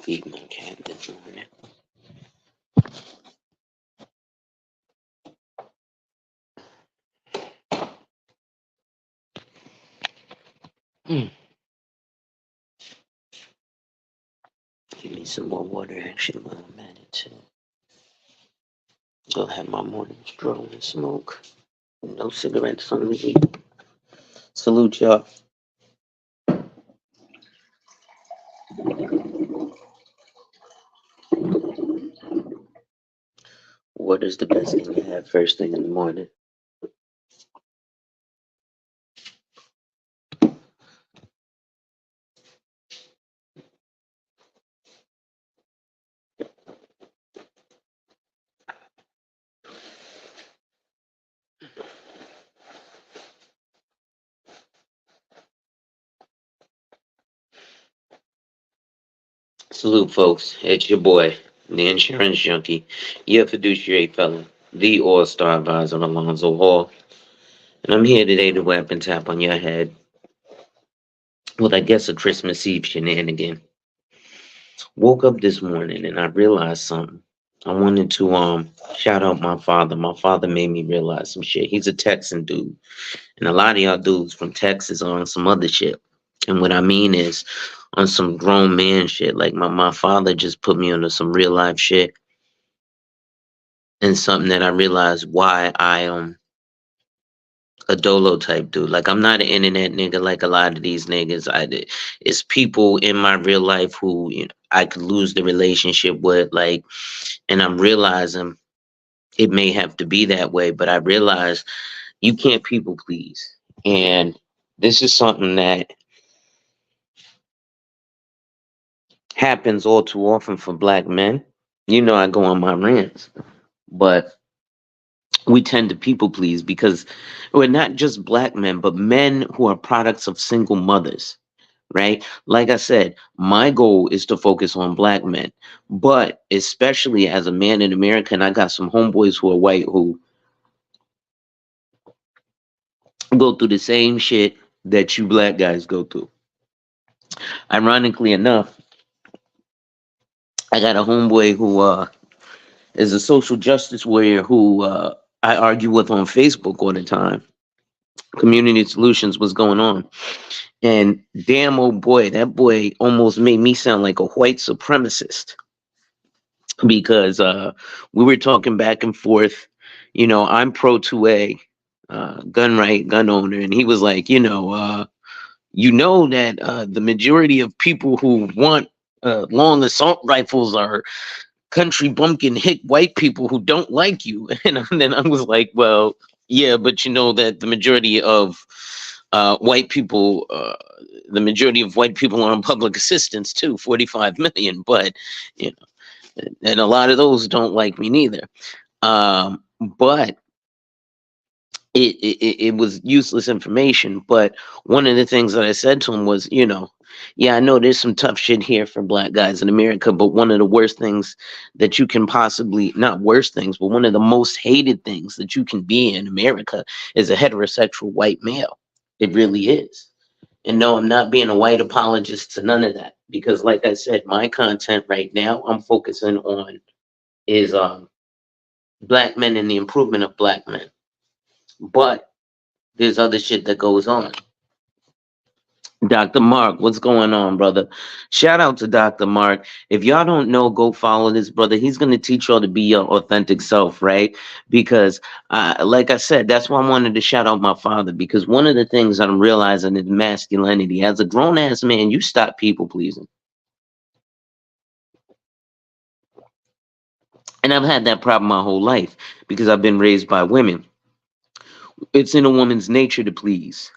feed my cat this morning. Mm. Give me some more water actually while I'm at it too. Go have my morning stroll and smoke. No cigarettes on me. Salute y'all. What is the best thing to have first thing in the morning? Salute, folks. It's your boy, the insurance junkie, your fiduciary fellow, the all-star advisor, Alonzo Hall. And I'm here today to weapon tap on your head with, I guess, a Christmas Eve shenanigan. Woke up this morning and I realized something. I wanted to shout out my father. My father made me realize some shit. He's a Texan dude. And a lot of y'all dudes from Texas are on some other shit. And what I mean is on some grown man shit. Like my father just put me onto some real life shit. And something that I realized why I am a dolo type dude. Like I'm not an internet nigga like a lot of these niggas. It's people in my real life who I could lose the relationship with. Like, and I'm realizing it may have to be that way, but I realize you can't people please. And this is something that happens all too often for black men. I go on my rants, but we tend to people please because we're not just black men, but men who are products of single mothers, right? Like I said, my goal is to focus on black men, but especially as a man in America, and I got some homeboys who are white who go through the same shit that you black guys go through. Ironically enough, I got a homeboy who is a social justice warrior who I argue with on Facebook all the time. Community Solutions was going on. And damn old boy, that boy almost made me sound like a white supremacist because we were talking back and forth. I'm pro 2A, gun right, gun owner. And he was like, that the majority of people who want long assault rifles are country bumpkin hick white people who don't like you. And then I was like, well, yeah, but you know that the majority of white people are on public assistance too, 45 million. But, and a lot of those don't like me neither. But it was useless information. But one of the things that I said to him was, yeah, I know there's some tough shit here for black guys in America, but one of the worst things that you can possibly, not worst things, but one of the most hated things that you can be in America is a heterosexual white male. It really is. And no, I'm not being a white apologist to none of that because, like I said, my content right now I'm focusing on is black men and the improvement of black men. But there's other shit that goes on. Dr. Mark, what's going on, brother? Shout out to Dr. Mark. If y'all don't know, go follow this brother. He's going to teach y'all to be your authentic self, right? Because, like I said, that's why I wanted to shout out my father. Because one of the things that I'm realizing is masculinity. As a grown ass man, you stop people pleasing. And I've had that problem my whole life because I've been raised by women. It's in a woman's nature to please.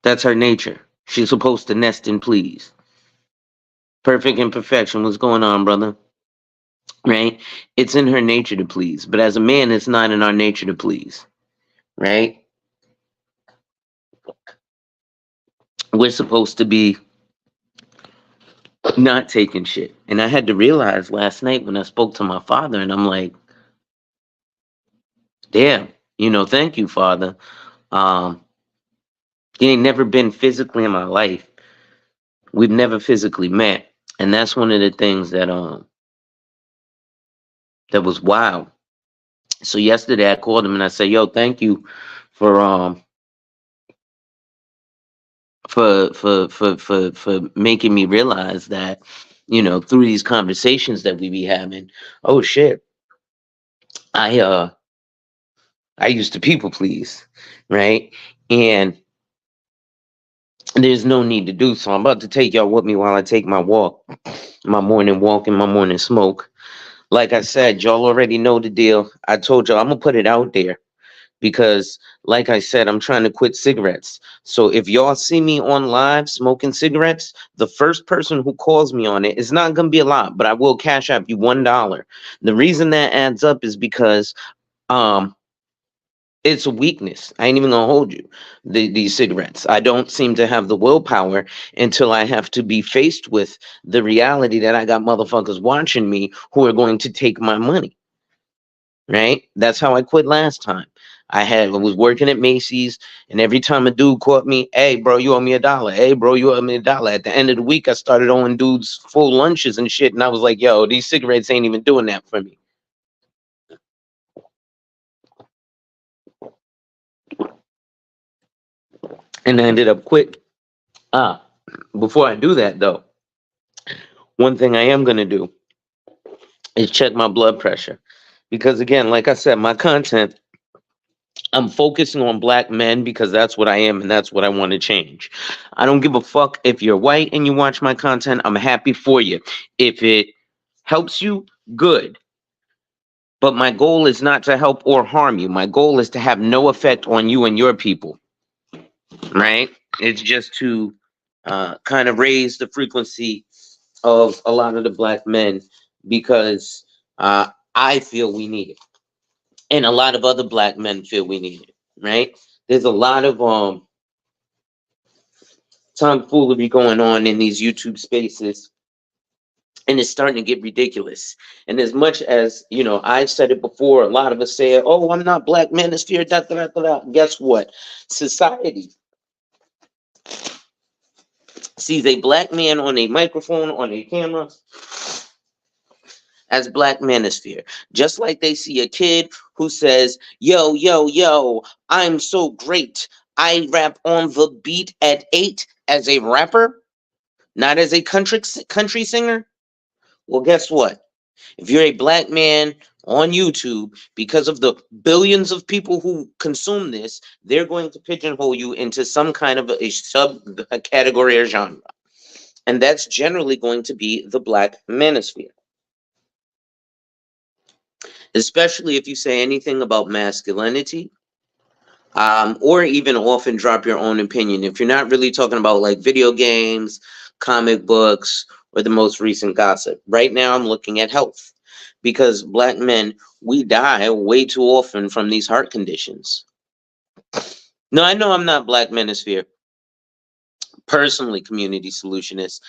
That's her nature. She's supposed to nest and please. Perfect imperfection. What's going on, brother? Right? It's in her nature to please. But as a man, it's not in our nature to please. Right? We're supposed to be not taking shit. And I had to realize last night when I spoke to my father, and I'm like, damn, thank you, father. He ain't never been physically in my life, We've never physically met. And that's one of the things that was wild. So yesterday I called him and I said, "Yo, thank you for for making me realize that, through these conversations that we be having, oh shit, I uh I used to people please, right? And there's no need to do so. I'm about to take y'all with me while I take my morning walk and my morning smoke. Like I said, y'all already know the deal. I told y'all I'm gonna put it out there because, like I said, I'm trying to quit cigarettes. So if y'all see me on live smoking cigarettes, the first person who calls me on it is not gonna be a lot, but I will cash app you $1. The reason that adds up is because um it's a weakness. I ain't even gonna hold you. These cigarettes. I don't seem to have the willpower until I have to be faced with the reality that I got motherfuckers watching me who are going to take my money. Right? That's how I quit last time. I was working at Macy's, and every time a dude caught me, "Hey bro, you owe me $1. Hey bro, you owe me $1." At the end of the week, I started owing dudes full lunches and shit, and I was like, "Yo, these cigarettes ain't even doing that for me." And I ended up quit. Ah, before I do that though, one thing I am gonna do is check my blood pressure, because again, like I said, my content, I'm focusing on black men because that's what I am and that's what I want to change. I don't give a fuck if you're white and you watch my content. I'm happy for you. If it helps you, good. But my goal is not to help or harm you. My goal is to have no effect on you and your people, right? It's just to kind of raise the frequency of a lot of the black men because I feel we need it. And a lot of other black men feel we need it, right? There's a lot of tomfoolery going on in these YouTube spaces, and it's starting to get ridiculous. And as much as I've said it before, a lot of us say, "Oh, I'm not black manosphere." Da, da, da, da, da. Guess what? Society sees a black man on a microphone, on a camera, as black manosphere. Just like they see a kid who says, "Yo, yo, yo, I'm so great. I rap on the beat at 8 as a rapper, not as a country singer." Well, guess what? If you're a black man on YouTube, because of the billions of people who consume this, they're going to pigeonhole you into some kind of a sub category or genre. And that's generally going to be the black manosphere. Especially if you say anything about masculinity, or even often drop your own opinion. If you're not really talking about like video games, comic books, or the most recent gossip. Right now, I'm looking at health because black men, we die way too often from these heart conditions. No, I know I'm not black manosphere. Personally, community solutionist.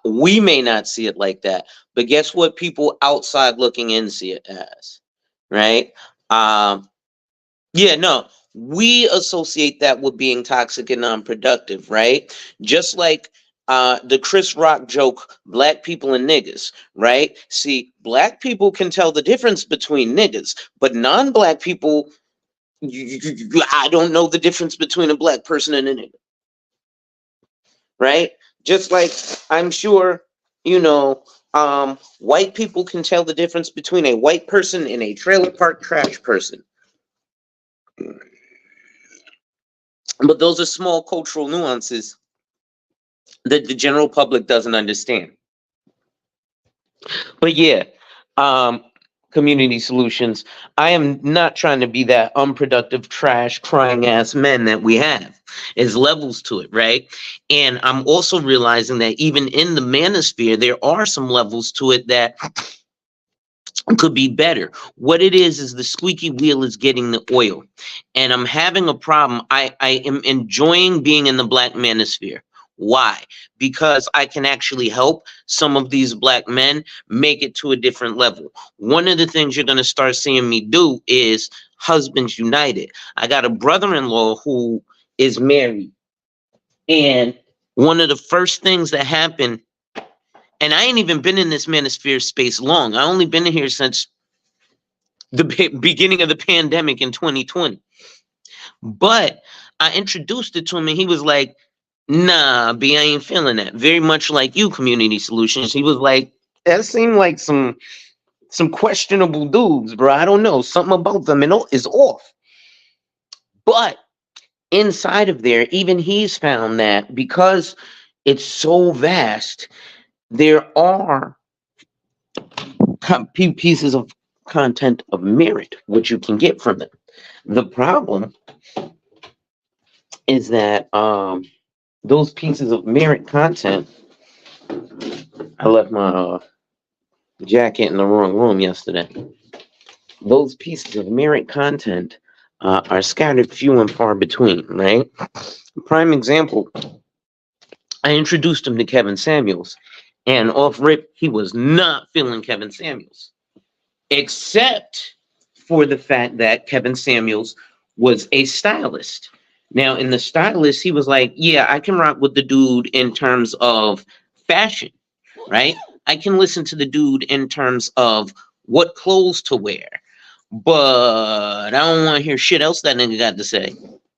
We may not see it like that, but guess what? People outside looking in see it as, right? Um, Yeah, no, we associate that with being toxic and non-productive, right? Just like the Chris Rock joke, black people and niggas, right? See, black people can tell the difference between niggas, but non-black people, I don't know the difference between a black person and a nigga, right? Just like I'm sure, you know, white people can tell the difference between a white person and a trailer park trash person. But those are small cultural nuances that the general public doesn't understand. But yeah, um, community solutions. I am not trying to be that unproductive, trash, crying ass men that we have. There's levels to it, right? And I'm also realizing that even in the manosphere, there are some levels to it that could be better. What it is the squeaky wheel is getting the oil. And I'm having a problem. I am enjoying being in the black manosphere. Why? Because I can actually help some of these black men make it to a different level. One of the things you're going to start seeing me do is Husbands United. I got a brother-in-law who is married, and One of the first things that happened, and I ain't even been in this manosphere space long. I only been in here since the beginning of the pandemic in 2020. But I introduced it to him and he was like, nah, B, I ain't feeling that. Very much like you, Community Solutions. He was like, that seemed like some questionable dudes, bro. I don't know. Something about them is off. But inside of there, even he's found that because it's so vast, there are pieces of content of merit which you can get from them. The problem is that those pieces of merit content, I left my jacket in the wrong room yesterday. Those pieces of merit content are scattered few and far between, right? Prime example, I introduced him to Kevin Samuels, and off rip, he was not feeling Kevin Samuels, except for the fact that Kevin Samuels was a stylist. Now, in the stylist, he was like, yeah, I can rock with the dude in terms of fashion, right? I can listen to the dude in terms of what clothes to wear, but I don't want to hear shit else that nigga got to say,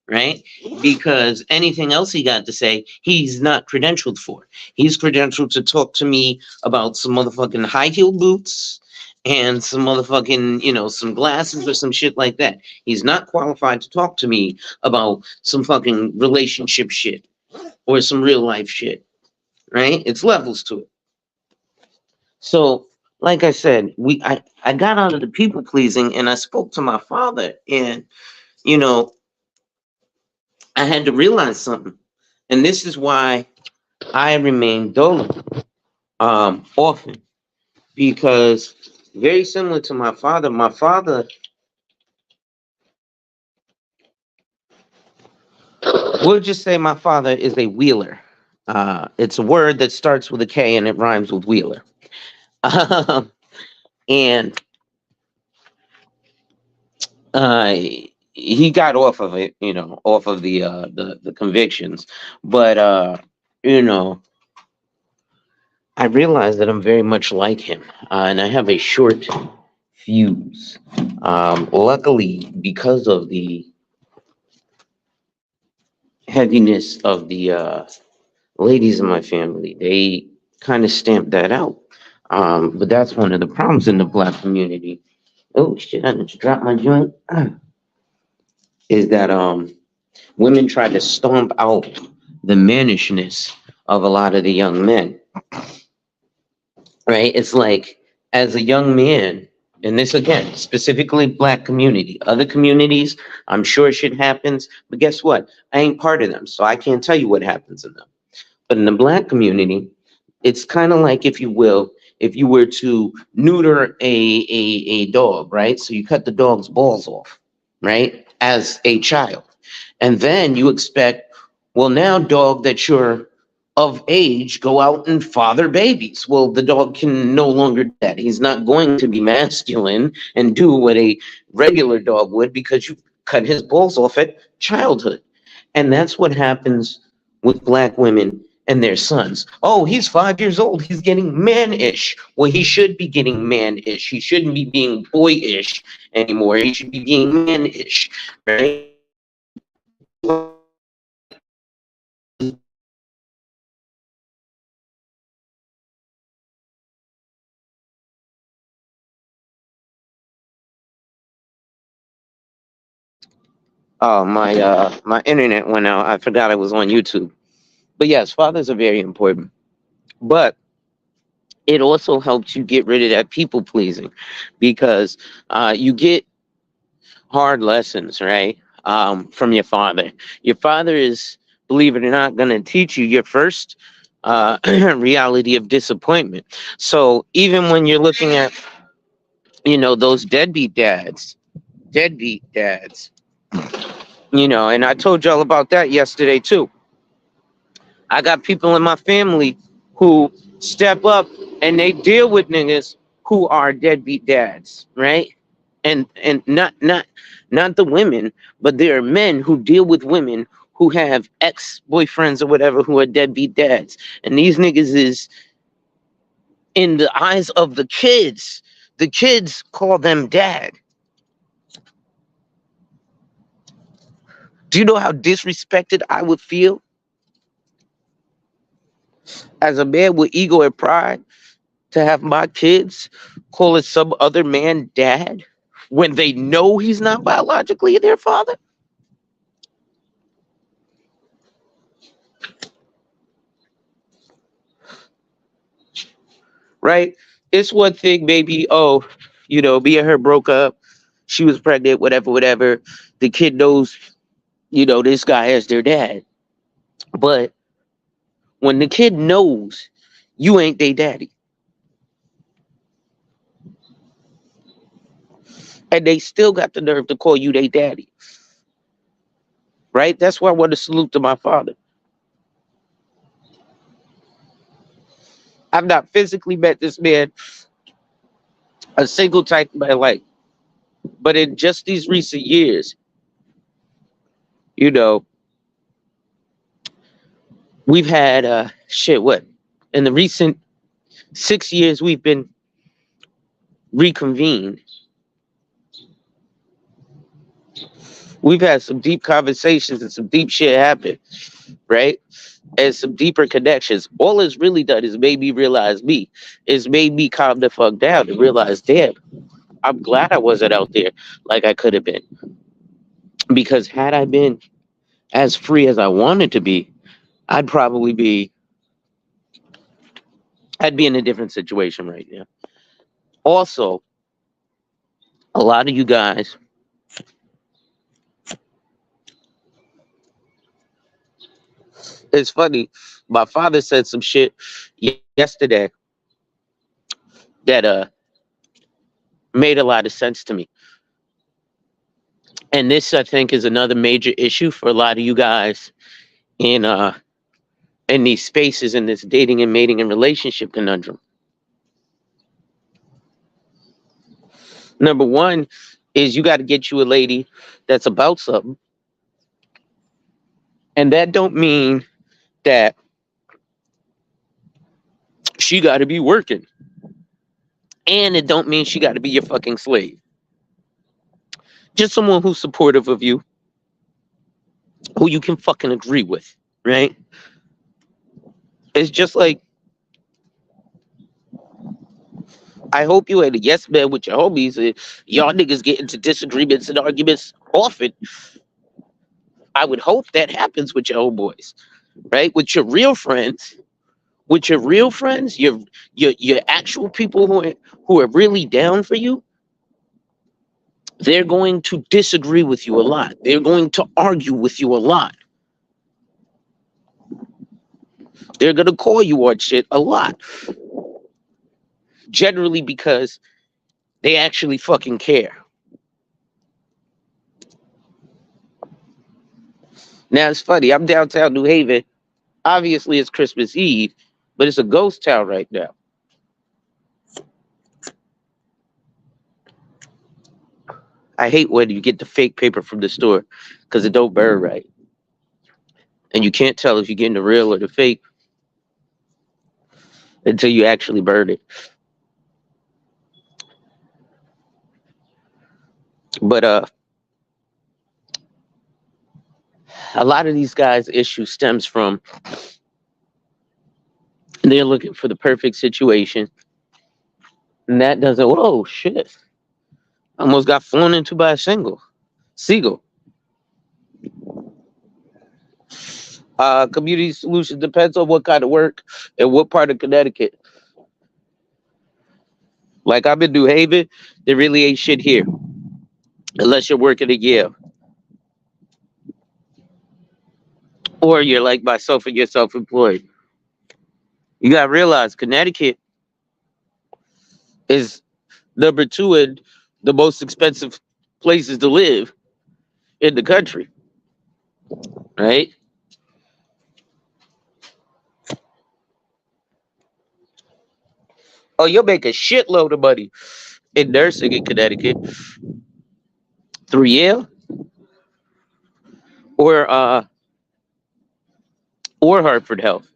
right? Because anything else he got to say, he's not credentialed for. He's credentialed to talk to me about some motherfucking high heel boots and some motherfucking, some glasses or some shit like that. He's not qualified to talk to me about some fucking relationship shit or some real life shit, right? It's levels to it. So, like I said, I got out of the people pleasing and I spoke to my father, and you know, I had to realize something. And this is why I remain dolo often, because very similar to my father, we'll just say my father is a wheeler. It's a word that starts with a K and it rhymes with wheeler. And uh, he got off of it, off of the convictions. But you know, I realize that I'm very much like him, and I have a short fuse. Luckily, because of the heaviness of the ladies in my family, they kind of stamped that out. But that's one of the problems in the black community. Oh shit! I just dropped my joint. Is that women try to stomp out the mannishness of a lot of the young men, right? It's like, as a young man, and this again, specifically black community, other communities, I'm sure shit happens, but guess what? I ain't part of them, so I can't tell you what happens in them. But in the black community, it's kind of like, if you will, if you were to neuter a dog, right? So you cut the dog's balls off, right? As a child. And then you expect, well, now, dog, that you're of age, go out and father babies. Well, the dog can no longer do that. He's not going to be masculine and do what a regular dog would, because you cut his balls off at childhood. And that's what happens with black women and their sons. Oh, he's 5 years old. He's getting man-ish. Well, he should be getting man-ish. He shouldn't be being boy-ish anymore. He should be being man-ish, right? Oh, my internet went out. I forgot I was on YouTube. But yes, fathers are very important. But it also helps you get rid of that people pleasing, because you get hard lessons, right? From your father. Your father is, believe it or not, going to teach you your first reality of disappointment. So even when you're looking at, those deadbeat dads, and I told y'all about that yesterday too. I got people in my family who step up and they deal with niggas who are deadbeat dads, right? And not the women, but there are men who deal with women who have ex-boyfriends or whatever who are deadbeat dads. And these niggas is, in the eyes of the kids call them dad. Do you know how disrespected I would feel as a man with ego and pride to have my kids calling some other man dad when they know he's not biologically their father? Right? It's one thing, maybe, oh, me and her broke up. She was pregnant, whatever, whatever. The kid knows, this guy as their dad. But when the kid knows you ain't their daddy, and they still got the nerve to call you their daddy, right? That's why I want to salute to my father. I've not physically met this man a single time in my life. But in just these recent years, you know, we've had shit, what? In the recent 6 years we've been reconvened. We've had some deep conversations and some deep shit happen, right? And some deeper connections. All it's really done is made me realize me. It's made me calm the fuck down and realize, damn, I'm glad I wasn't out there like I could have been. Because had I been as free as I wanted to be, I'd probably be I'd be in a different situation right now. Also, a lot of you guys, it's funny. My father said some shit yesterday that made a lot of sense to me. And this, I think, is another major issue for a lot of you guys in in these spaces, in this dating and mating and relationship conundrum. Number one is you got to get you a lady that's about something. And that don't mean that she got to be working. And it don't mean she got to be your fucking slave. Just someone who's supportive of you, who you can fucking agree with, right? It's just like, I hope you ain't a yes man with your homies. Y'all niggas get into disagreements and arguments often. I would hope that happens with your homeboys, right? With your real friends, your actual people who are really down for you, they're going to disagree with you a lot. They're going to argue with you a lot. They're gonna call you on shit a lot. Generally because they actually fucking care. Now it's funny, I'm downtown New Haven. Obviously it's Christmas Eve, but it's a ghost town right now. I hate when you get the fake paper from the store because it don't burn right. And you can't tell if you're getting the real or the fake until you actually burn it. But a lot of these guys' issue stems from they're looking for the perfect situation. And that doesn't, whoa, shit. Almost got flown into by a seagull. Community solution depends on what kind of work and what part of Connecticut. Like I'm in New Haven, there really ain't shit here. Unless you're working at Yale. Or you're like myself and you're self-employed. You gotta realize Connecticut is number two in the most expensive places to live in the country. Right? Oh, you'll make a shitload of money in nursing in Connecticut through Yale or or Hartford Health.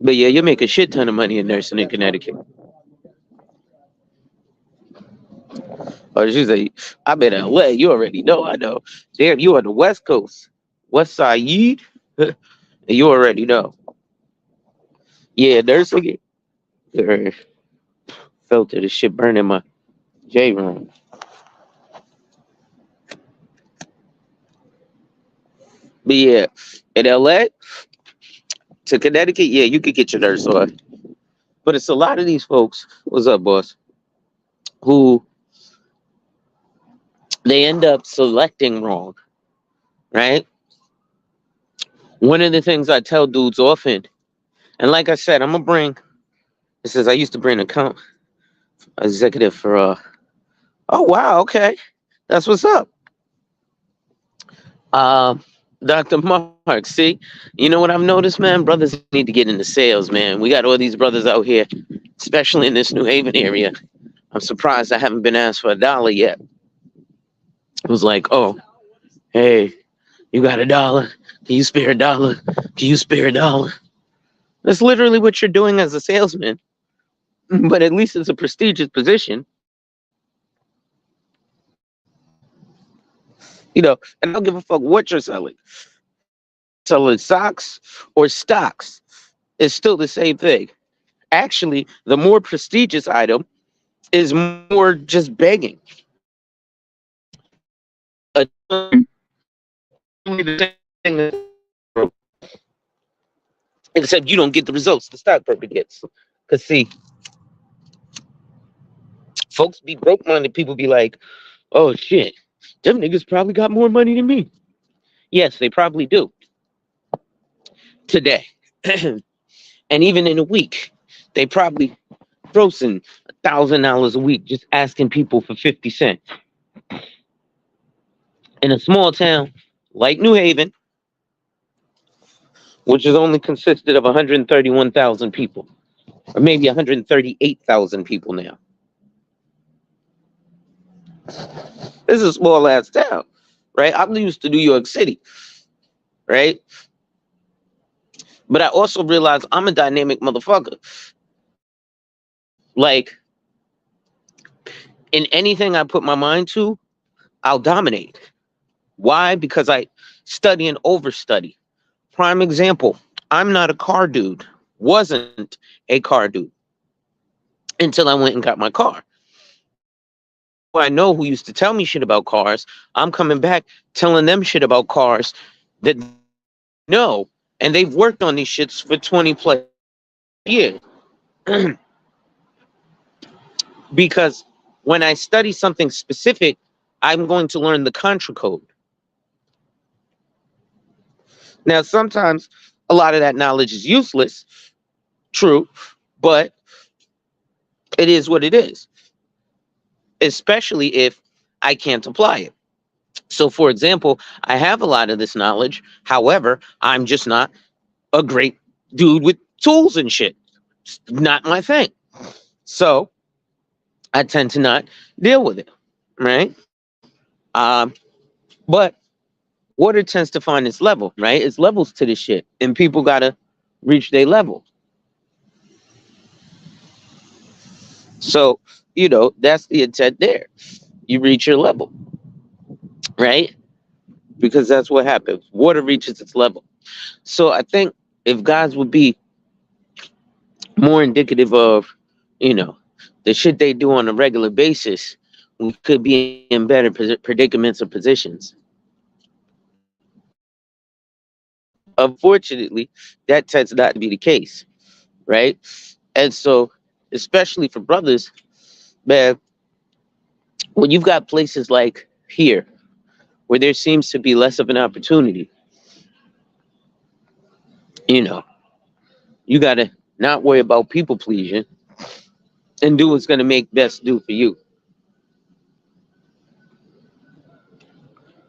But yeah, you make a shit ton of money in nursing in Connecticut. Oh, she's like, I'm in LA. You already know. I know. Damn, you on the West Coast. West Side. You already know. Yeah, nursing. Er, felt it. The shit burning my J room. But yeah, in LA to Connecticut, yeah, you could get your nurse on. But it's a lot of these folks. What's up, boss? Who they end up selecting wrong, right? One of the things I tell dudes often, and like I said, I'm gonna bring. It says I used to bring account executive for. Oh wow, okay, that's what's up. Um, Dr. Mark, see, you know what I've noticed, man? Brothers need to get into sales, man. We got all these brothers out here, especially in this New Haven area. I'm surprised I haven't been asked for $1 yet. It was like, oh, hey, you got $1? Can you spare $1? Can you spare $1? That's literally what you're doing as a salesman, but at least it's a prestigious position, you know. And I don't give a fuck what you're selling. Selling socks or stocks is still the same thing. Actually, the more prestigious item is more just begging. The same thing, except you don't get the results the stockbroker gets. Because, see, folks be broke minded. People be like, oh shit, them niggas probably got more money than me. Yes, they probably do today. And even in a week, they probably grossing $1,000 a week just asking people for 50 cents. In a small town like New Haven, which is only consisted of 131,000 people, or maybe 138,000 people now. This is a small ass town, right? I'm used to New York City, right? But I also realize I'm a dynamic motherfucker. Like, in anything I put my mind to, I'll dominate. Why? Because I study and overstudy. Prime example, I'm not a car dude. Wasn't a car dude until I went and got my car. I know who used to tell me shit about cars. I'm coming back telling them shit about cars that know, and they've worked on these shits for 20 plus years. Because when I study something specific, I'm going to learn the contra code. Now, sometimes a lot of that knowledge is useless, true, but it is what it is, especially if I can't apply it. So, for example, I have a lot of this knowledge. However, I'm just not a great dude with tools and shit. It's not my thing. So, I tend to not deal with it, right? But water tends to find its level, right? It's levels to this shit, and people gotta reach their level. So, that's the intent there. You reach your level, right? Because that's what happens. Water reaches its level. So I think if guys would be more indicative of, you know, the shit they do on a regular basis, we could be in better predicaments or positions. Unfortunately, that tends not to be the case, right? And so, especially for brothers, man, when you've got places like here where there seems to be less of an opportunity, you know, you got to not worry about people pleasing and do what's going to make best do for you.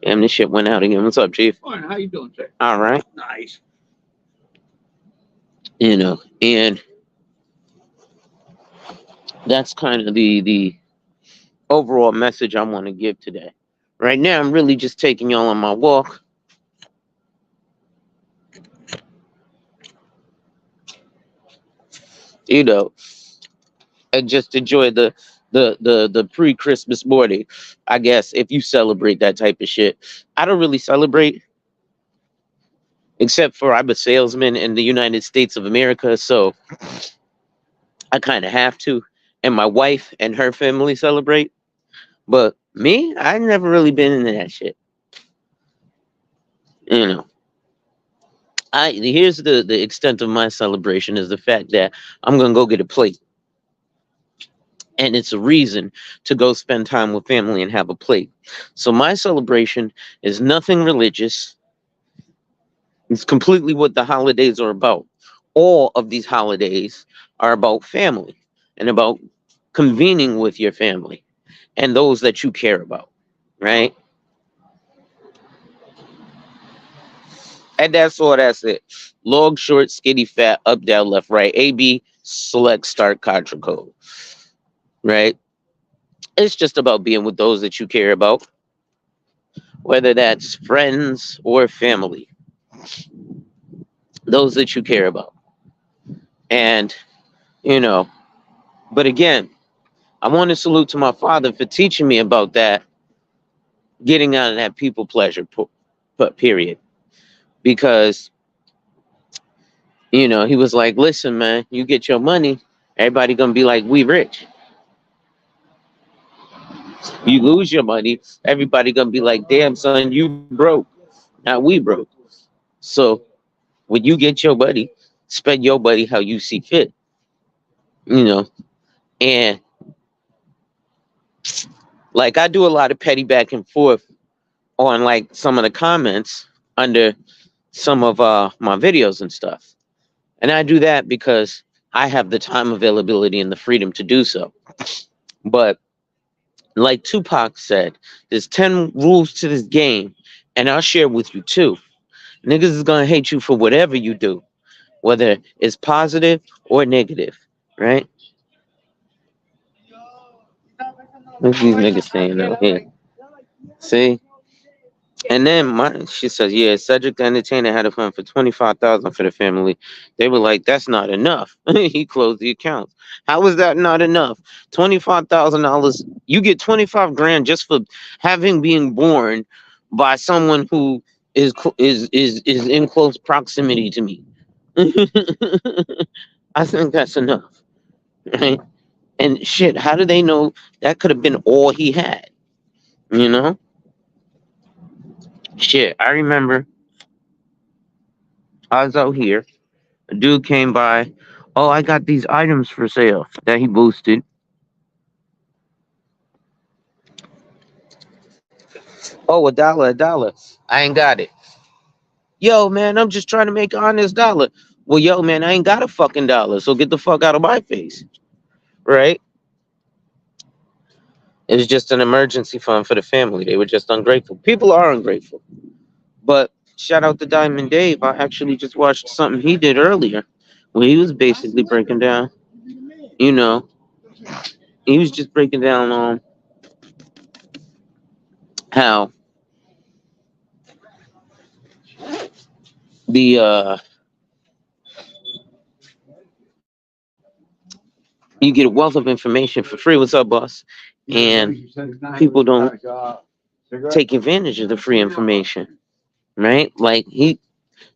Damn, this shit went out again. What's up, Chief? Fine. How you doing, Jay? All right. Nice. And that's kind of the overall message I want to give today. Right now, I'm really just taking y'all on my walk. you know, and just enjoy the pre-Christmas morning. I guess if you celebrate that type of shit. I don't really celebrate, except for I'm a salesman in the United States of America, so I kind of have to. And my wife and her family celebrate, but me, I never really been into that shit. You know, I here's the extent of my celebration is the fact that I'm gonna go get a plate, and it's a reason to go spend time with family and have a plate. So my celebration is nothing religious. It's completely what the holidays are about. All of these holidays are about family and about convening with your family and those that you care about, right? And that's all. That's it. Long, short, skinny, fat, up, down, left, right. A, B, select, start, contra, code. Right? It's just about being with those that you care about, whether that's friends or family, those that you care about. And, you know, but again, I want to salute to my father for teaching me about that, getting out of that people pleasure period. Because, he was like, listen, man, you get your money, everybody gonna be like, we rich. You lose your money, everybody gonna be like, damn, son, you broke. Not we broke. So when you get your money, spend your money how you see fit. You know, and like I do a lot of petty back and forth on like some of the comments under some of my videos and stuff. And I do that because I have the time availability and the freedom to do so. But like Tupac said, there's 10 rules to this game, and I'll share with you too. Niggas is gonna hate you for whatever you do, whether it's positive or negative, right? Look at these niggas staying out here. See? And then she says, yeah, Cedric the Entertainer had a fund for 25,000 for the family. They were like, that's not enough. He closed the account. How is that not enough? $25,000. You get 25 grand just for having being born by someone who is in close proximity to me. I think that's enough, right? And shit, how do they know that could have been all he had? You know? Shit, I remember I was out here. A dude came by. Oh, I got these items for sale that he boosted. Oh, a dollar, a dollar. I ain't got it. Yo, man, I'm just trying to make an honest dollar. Well, yo, man, I ain't got a fucking dollar, so get the fuck out of my face. Right? It was just an emergency fund for the family. They were just ungrateful. People are ungrateful. But shout out to Diamond Dave. I actually just watched something he did earlier where he was basically breaking down, you know, he was just breaking down on how the you get a wealth of information for free. What's up, boss? And people don't take advantage of the free information, right? Like he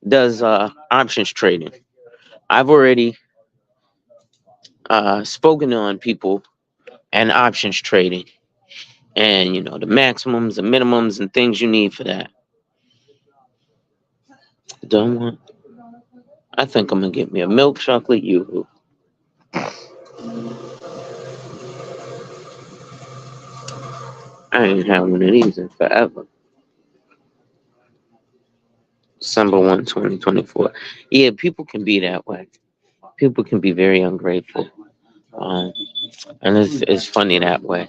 does options trading. I've already spoken on people and options trading, and the maximums and minimums and things you need for that. Don't want. I think I'm gonna get me a milk chocolate yoo-hoo. I ain't had one of these in forever. December 1, 2024. Yeah, people can be that way. People can be very ungrateful. Um, and it's funny that way.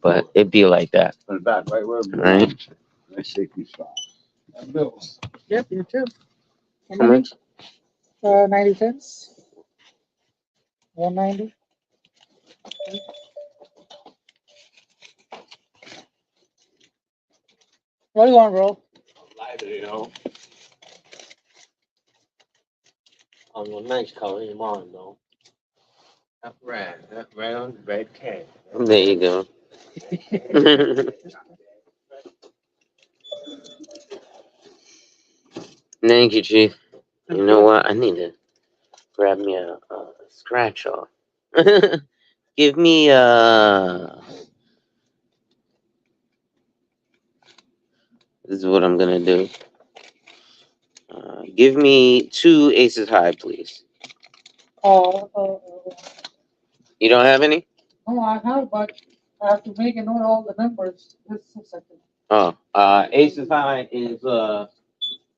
But it be like that. Right? Yep, you too. How much? 90 cents. 190. What do you want, bro? On a nice color, you want though. Right on the red cat. There you go. Thank you, Chief. You know what? I need to grab me a scratch off. Give me this is what I'm gonna do. Give me two aces high, please. Uh, uh, uh, You don't have any? no, I have, but I have to make a note of all the numbers. Just a second. Oh, aces high is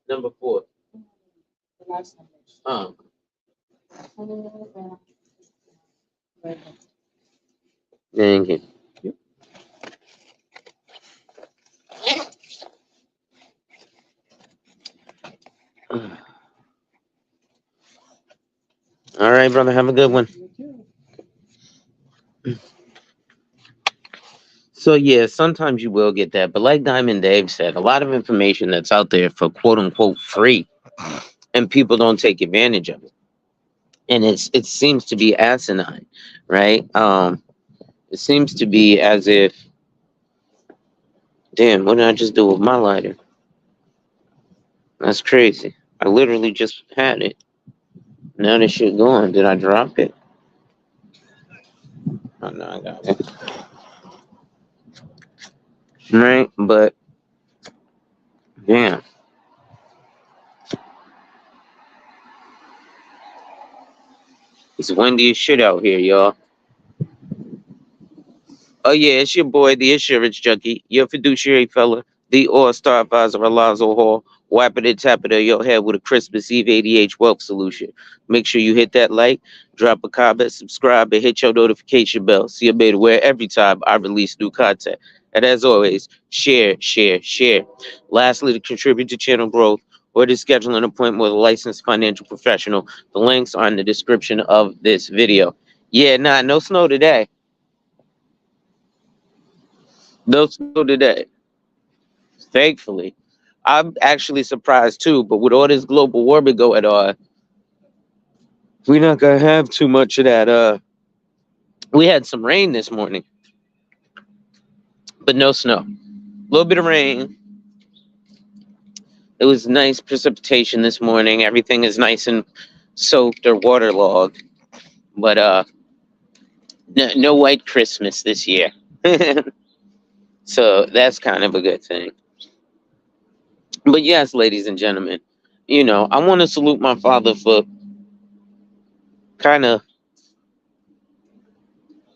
number 4. The last numbers. Thank you. All right, brother. Have a good one. You too. So yeah, sometimes you will get that, but like Diamond Dave said, a lot of information that's out there for quote unquote free, and people don't take advantage of it, and it seems to be asinine, right? It seems to be as if, damn, what did I just do with my lighter? That's crazy. I literally just had it. Now this shit gone. Did I drop it? Oh no, I got it. Right, but damn, it's windy as shit out here, y'all. Oh yeah, it's your boy, the insurance junkie, your fiduciary fella, the all-star advisor Alonzo Hall, wiping and tapping on your head with a Christmas Eve ADH wealth solution. Make sure you hit that like, drop a comment, subscribe, and hit your notification bell so you're made aware every time I release new content. And as always, share, share, share. Lastly, to contribute to channel growth or to schedule an appointment with a licensed financial professional, the links are in the description of this video. Yeah, nah, no snow today. No snow today. Thankfully. I'm actually surprised too, but with all this global warming going on, we're not gonna have too much of that. We had some rain this morning, but no snow. A little bit of rain. It was nice precipitation this morning. Everything is nice and soaked or waterlogged. But no white Christmas this year. So that's kind of a good thing. But yes, ladies and gentlemen, I want to salute my father for kind of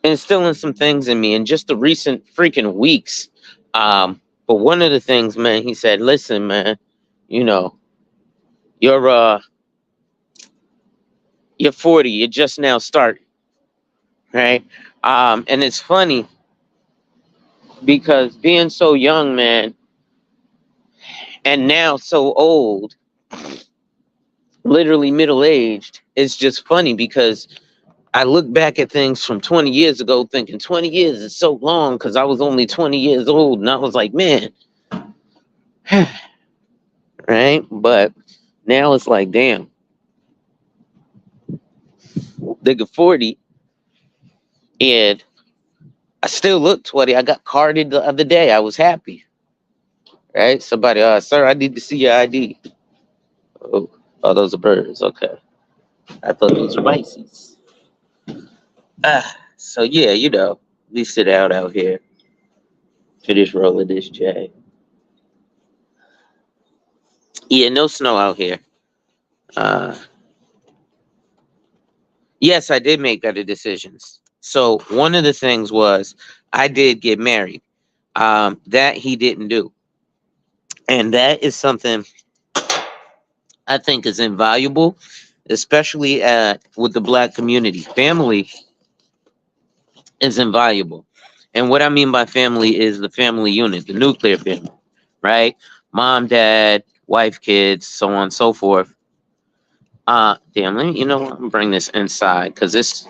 instilling some things in me in just the recent freaking weeks. But one of the things, man, he said, "Listen, man, you know, you're you're 40, you're just now starting, right?" And it's funny because being so young, man, and now so old, literally middle aged, it's just funny because I look back at things from 20 years ago, thinking 20 years is so long because I was only 20 years old, and I was like, man. Right? But now it's like, damn, nigga 40, and I still look 20. I got carded the other day. I was happy. Right? Somebody, sir, I need to see your ID. Oh, oh, those are birds. Okay. I thought those were Pisces. So yeah, we sit out here, finish rolling this J. Yeah, no snow out here. Uh, yes, I did make better decisions. So one of the things was I did get married. That he didn't do. And that is something I think is invaluable, especially with the black community. Family is invaluable. And what I mean by family is the family unit, the nuclear family, right? Mom, dad, wife, kids, so on and so forth. Damn, I'm gonna bring this inside because it's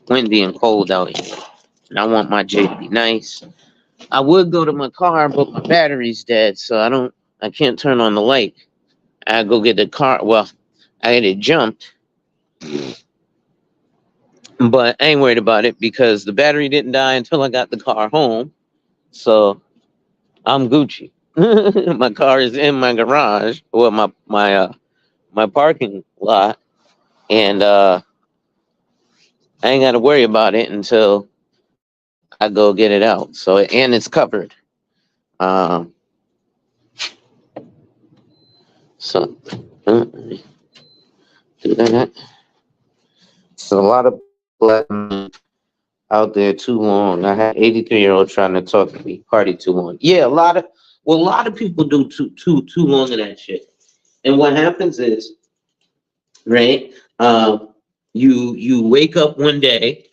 windy and cold out here. And I want my J to be nice. I would go to my car, but my battery's dead, so I can't turn on the light. I go get the car. Well, I had it jumped. But I ain't worried about it because the battery didn't die until I got the car home. So I'm Gucci. My car is in my garage, or my parking lot, and I ain't got to worry about it until I go get it out. So and it's covered. Um, so do that. So a lot of black men out there too long. I had 83-year-old trying to talk to me, party too long. Yeah, a lot of people do too long of that shit. And what happens is, right? You wake up one day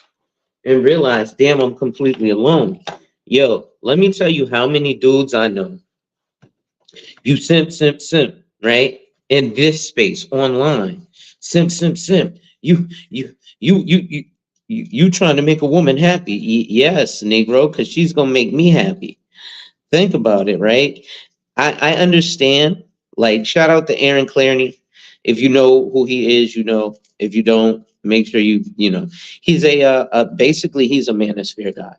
and realize, damn, I'm completely alone. Yo, let me tell you how many dudes I know. You simp, right? In this space online, simp. You trying to make a woman happy? Yes, Negro, because she's gonna make me happy. Think about it, right? I understand. Like, shout out to Aaron Clarney. If you know who he is, you know. If you don't, make sure you know. He's basically he's a manosphere guy,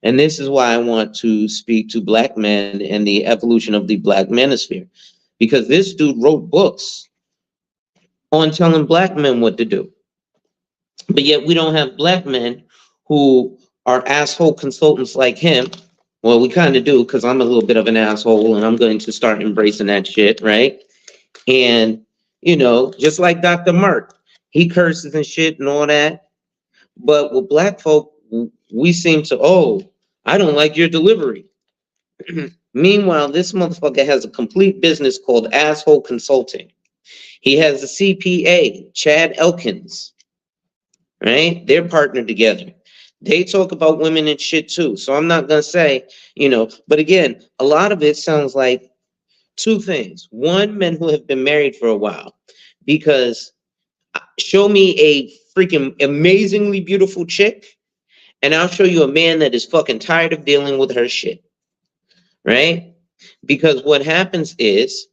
and this is why I want to speak to black men and the evolution of the black manosphere, because this dude wrote books on telling black men what to do, but yet we don't have black men who are asshole consultants like him. Well, we kind of do because I'm a little bit of an asshole and I'm going to start embracing that shit, right? And, just like Dr. Mark, he curses and shit and all that. But with black folk, we seem to, oh, I don't like your delivery. Meanwhile, this motherfucker has a complete business called Asshole Consulting. He has a CPA, Chad Elkins, right? They're partnered together. They talk about women and shit too. So I'm not going to say, but again, a lot of it sounds like two things. One, men who have been married for a while, because show me a freaking amazingly beautiful chick, and I'll show you a man that is fucking tired of dealing with her shit, right? Because what happens is,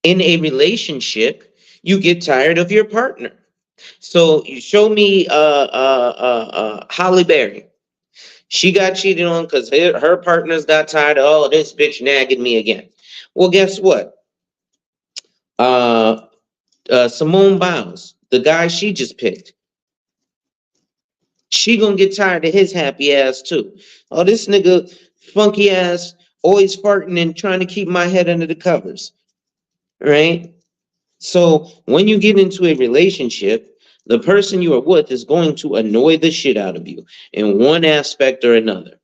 in a relationship, you get tired of your partner. So you show me Holly Berry. She got cheated on because her partners got tired of, oh, this bitch nagging me again. Well, guess what? Uh, Simone Biles, the guy she just picked, she gonna get tired of his happy ass too. Oh, this nigga funky ass, always farting and trying to keep my head under the covers, right? So when you get into a relationship, the person you are with is going to annoy the shit out of you in one aspect or another,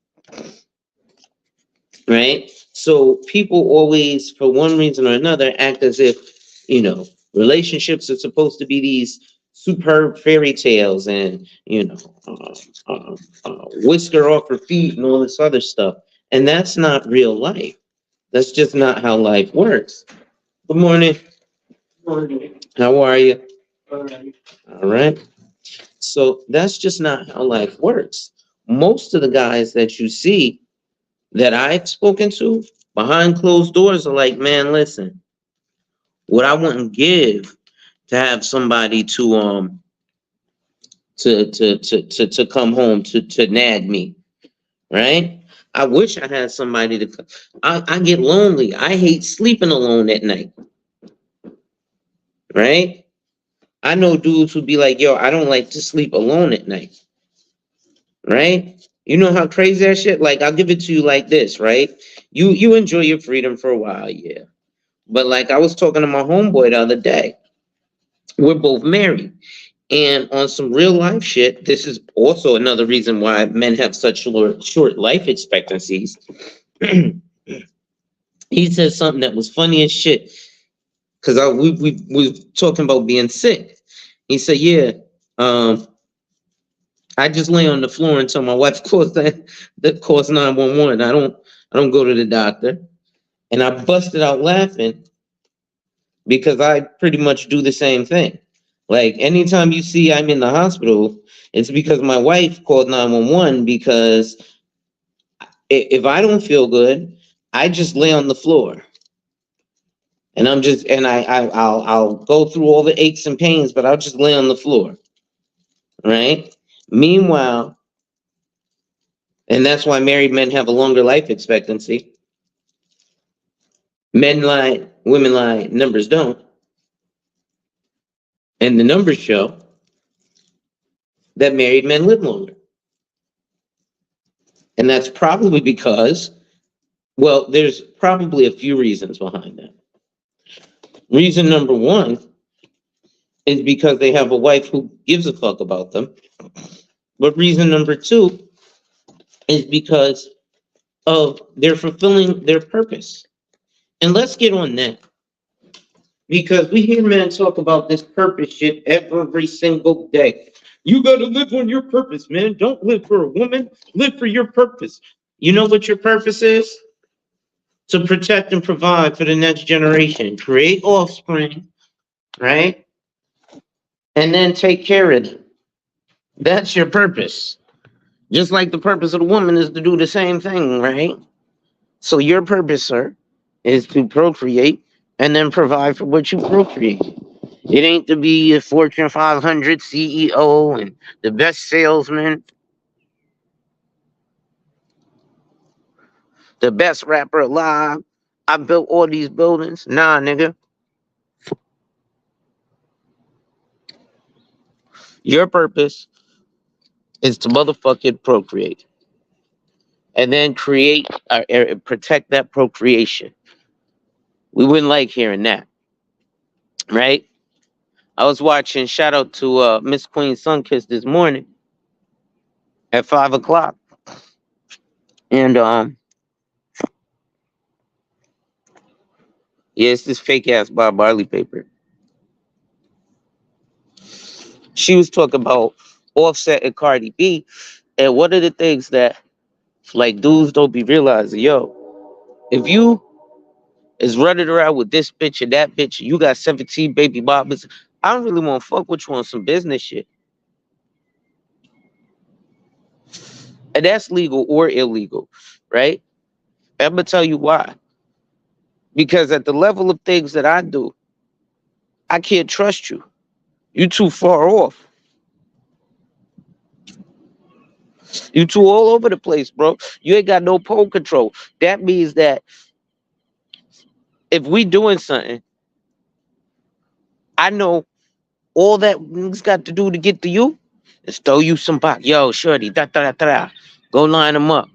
right? So people always, for one reason or another, act as if, relationships are supposed to be these superb fairy tales and, whisker off her feet and all this other stuff. And that's not real life. That's just not how life works. Good morning. How are you? All right. So that's just not how life works. Most of the guys that you see that I've spoken to behind closed doors are like, man, listen, what I wouldn't give to have somebody to come home to nag me, right? I wish I had somebody to. I get lonely. I hate sleeping alone at night, right? I know dudes who'd be like, yo, I don't like to sleep alone at night, right? You know how crazy that shit? Like, I'll give it to you like this, right? You enjoy your freedom for a while, yeah. But like I was talking to my homeboy the other day. We're both married. And on some real life shit, this is also another reason why men have such short life expectancies. He said something that was funny as shit. Cause we were talking about being sick. He said, yeah, um, I just lay on the floor until my wife calls that calls 911. I don't go to the doctor. And I busted out laughing because I pretty much do the same thing. Like anytime you see I'm in the hospital, it's because my wife called 911 because if I don't feel good, I just lay on the floor. And I'll go through all the aches and pains, but I'll just lay on the floor. right? Meanwhile, and that's why married men have a longer life expectancy. Men lie, women lie, numbers don't. And the numbers show that married men live longer. And that's probably because, well, there's probably a few reasons behind that. Reason number one is because they have a wife who gives a fuck about them. But reason number two is because of they're fulfilling their purpose. And let's get on that. Because we hear men talk about this purpose shit every single day. You gotta live on your purpose, man. Don't live for a woman, live for your purpose. You know what your purpose is? To protect and provide for the next generation, create offspring, right? And then take care of them. That's your purpose. Just like the purpose of the woman is to do the same thing, right? So your purpose, sir, is to procreate and then provide for what you procreate. It ain't to be a Fortune 500 CEO and the best salesman, the best rapper alive. I built all these buildings. Nah, nigga. Your purpose is to motherfucking procreate and then create or protect that procreation. We wouldn't like hearing that, right? I was watching, shout out to Miss Queen Sunkiss this morning at 5 o'clock. And yeah, it's this fake ass Bob Marley paper. She was talking about Offset and Cardi B. And one of the things that like dudes don't be realizing, yo, if you is running around with this bitch and that bitch, you got 17 baby mamas, I don't really want to fuck with you on some business shit. And that's legal or illegal, right? I'm gonna tell you why. Because at the level of things that I do, I can't trust you. You too far off. You too all over the place, bro. You ain't got no pole control. That means that if we doing something, I know all that niggas got to do to get to you is throw you some back. Yo, shorty, da da da da. Go line them up.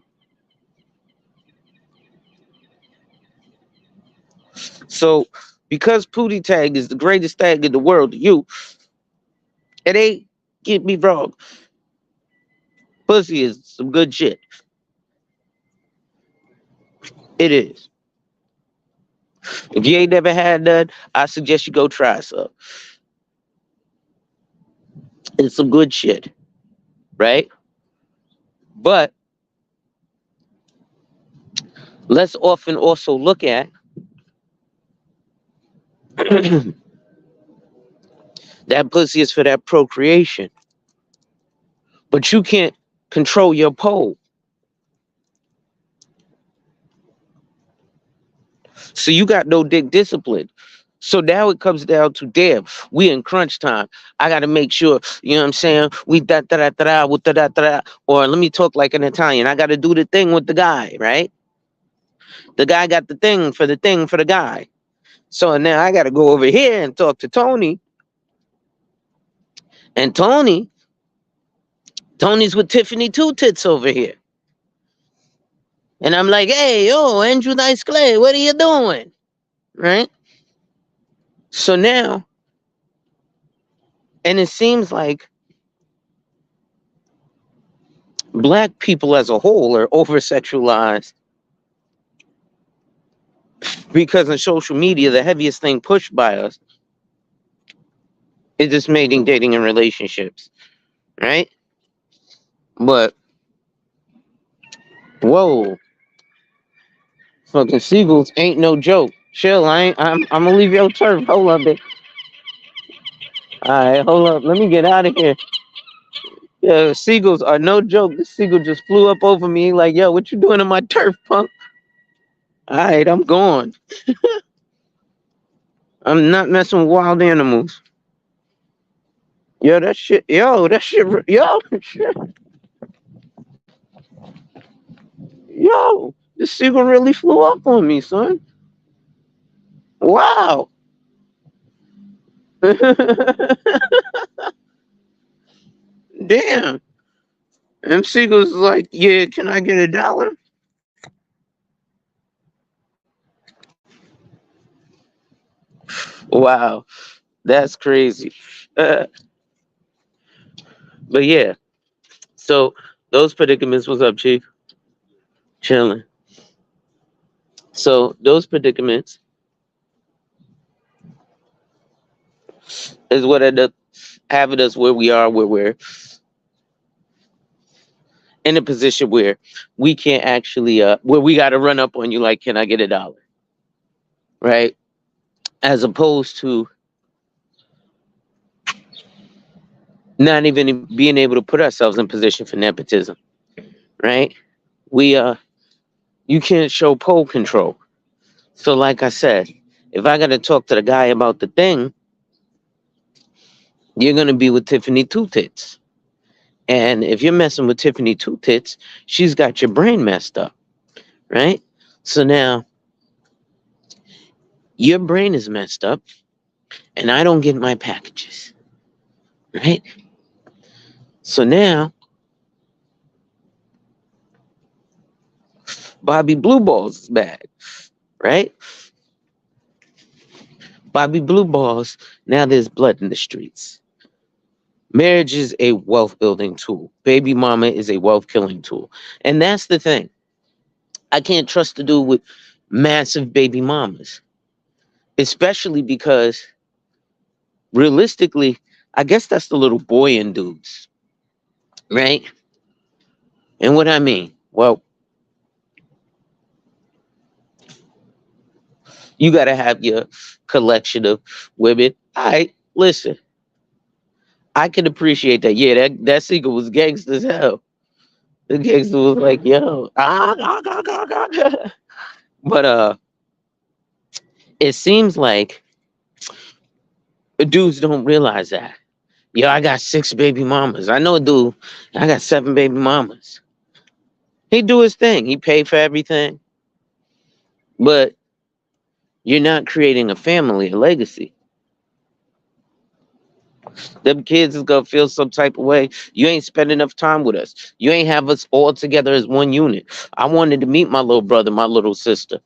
So, because Pootie Tag is the greatest tag in the world to you, it ain't, get me wrong. Pussy is some good shit. It is. If you ain't never had none, I suggest you go try some. It's some good shit, right? But let's often also look at that pussy is for that procreation. But you can't control your pole. So you got no dick discipline. So now it comes down to damn, we in crunch time. I gotta make sure, you know what I'm saying? We da da da da with da da da. Or let me talk like an Italian. I gotta do the thing with the guy, right? The guy got the thing for the guy. So now I gotta go over here and talk to Tony. And Tony's with Tiffany Two Tits over here. And I'm like, hey, yo, Andrew Dice Clay, what are you doing? Right? So now, and it seems like black people as a whole are over sexualized because on social media, the heaviest thing pushed by us is just mating, dating, and relationships, right? But whoa, fucking seagulls ain't no joke. Chill, I'm gonna leave your turf. Hold up, bitch. All right, hold up. Let me get out of here. Yeah, seagulls are no joke. This seagull just flew up over me like, yo, what you doing on my turf, punk? All right, I'm gone. I'm not messing with wild animals. Yo, that shit, yo, shit, yo, this seagull really flew up on me, son. Wow. Damn. And seagull's like, yeah, can I get $1? Wow, that's crazy. Uh, but yeah, so those predicaments, what's up, Chief? Chilling. So those predicaments is what ended up having us where we are, where we're in a position where we can't actually, where we got to run up on you like, can I get $1? Right? As opposed to not even being able to put ourselves in position for nepotism. Right? We, you can't show poll control. So, like I said, if I got to talk to the guy about the thing, you're going to be with Tiffany Two Tits. And if you're messing with Tiffany Two Tits, she's got your brain messed up. Right? So now your brain is messed up and I don't get my packages. Right? So now Bobby Blue Balls is back. Right? Bobby Blue Balls, now there's blood in the streets. Marriage is a wealth building tool. Baby mama is a wealth killing tool. And that's the thing. I can't trust the dude with massive baby mamas, especially because realistically, I guess that's the little boy in dudes, right? And what I mean, well, you got to have your collection of women. All right, listen, I can appreciate that. Yeah, that sequel was gangster as hell. The gangster was like, yo, but it seems like dudes don't realize that. Yo, I got 6 baby mamas. I know a dude. I got 7 baby mamas. He do his thing. He paid for everything, but you're not creating a family, a legacy. Them kids is gonna feel some type of way. You ain't spend enough time with us. You ain't have us all together as one unit. I wanted to meet my little brother, my little sister,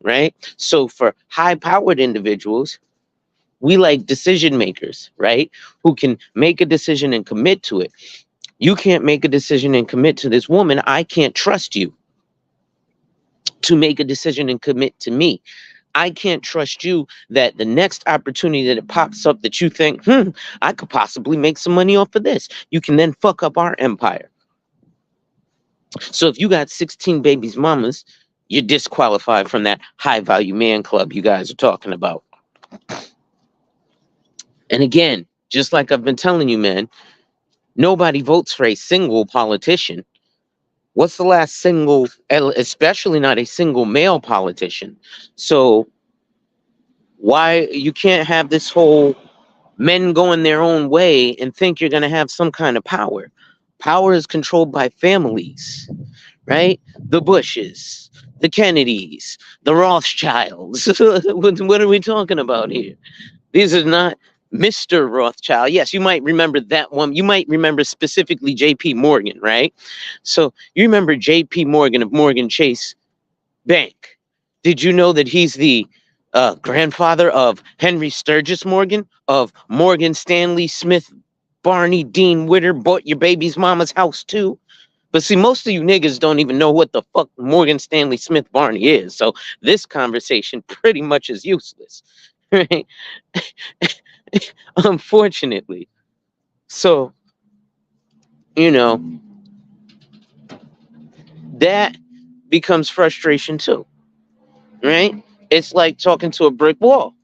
right? So for high-powered individuals, we like decision makers, right? Who can make a decision and commit to it. You can't make a decision and commit to this woman. I can't trust you to make a decision and commit to me. I can't trust you that the next opportunity that it pops up that you think, I could possibly make some money off of this. You can then fuck up our empire. So if you got 16 babies mamas, you're disqualified from that high value man club you guys are talking about. And again, just like I've been telling you, man, nobody votes for a single politician. What's the last single, especially not a single male politician? So why you can't have this whole men going their own way and think you're going to have some kind of power? Power is controlled by families, right? The Bushes, the Kennedys, the Rothschilds. What are we talking about here? These are not Mr. Rothschild. Yes, you might remember that one. You might remember specifically J.P. Morgan, right? So you remember J.P. Morgan of Morgan Chase Bank. Did you know that he's the grandfather of Henry Sturgis Morgan, of Morgan Stanley Smith Barney Dean Witter bought your baby's mama's house too? But see, most of you niggas don't even know what the fuck Morgan Stanley Smith Barney is. So this conversation pretty much is useless. Right? Unfortunately. So, you know, that becomes frustration too. Right? It's like talking to a brick wall.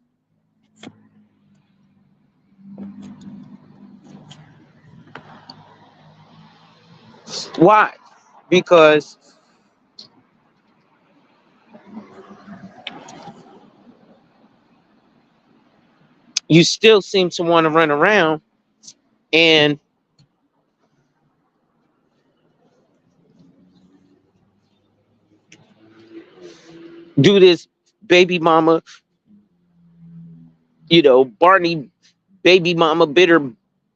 Why? Because you still seem to want to run around and do this baby mama, Barney baby mama bitter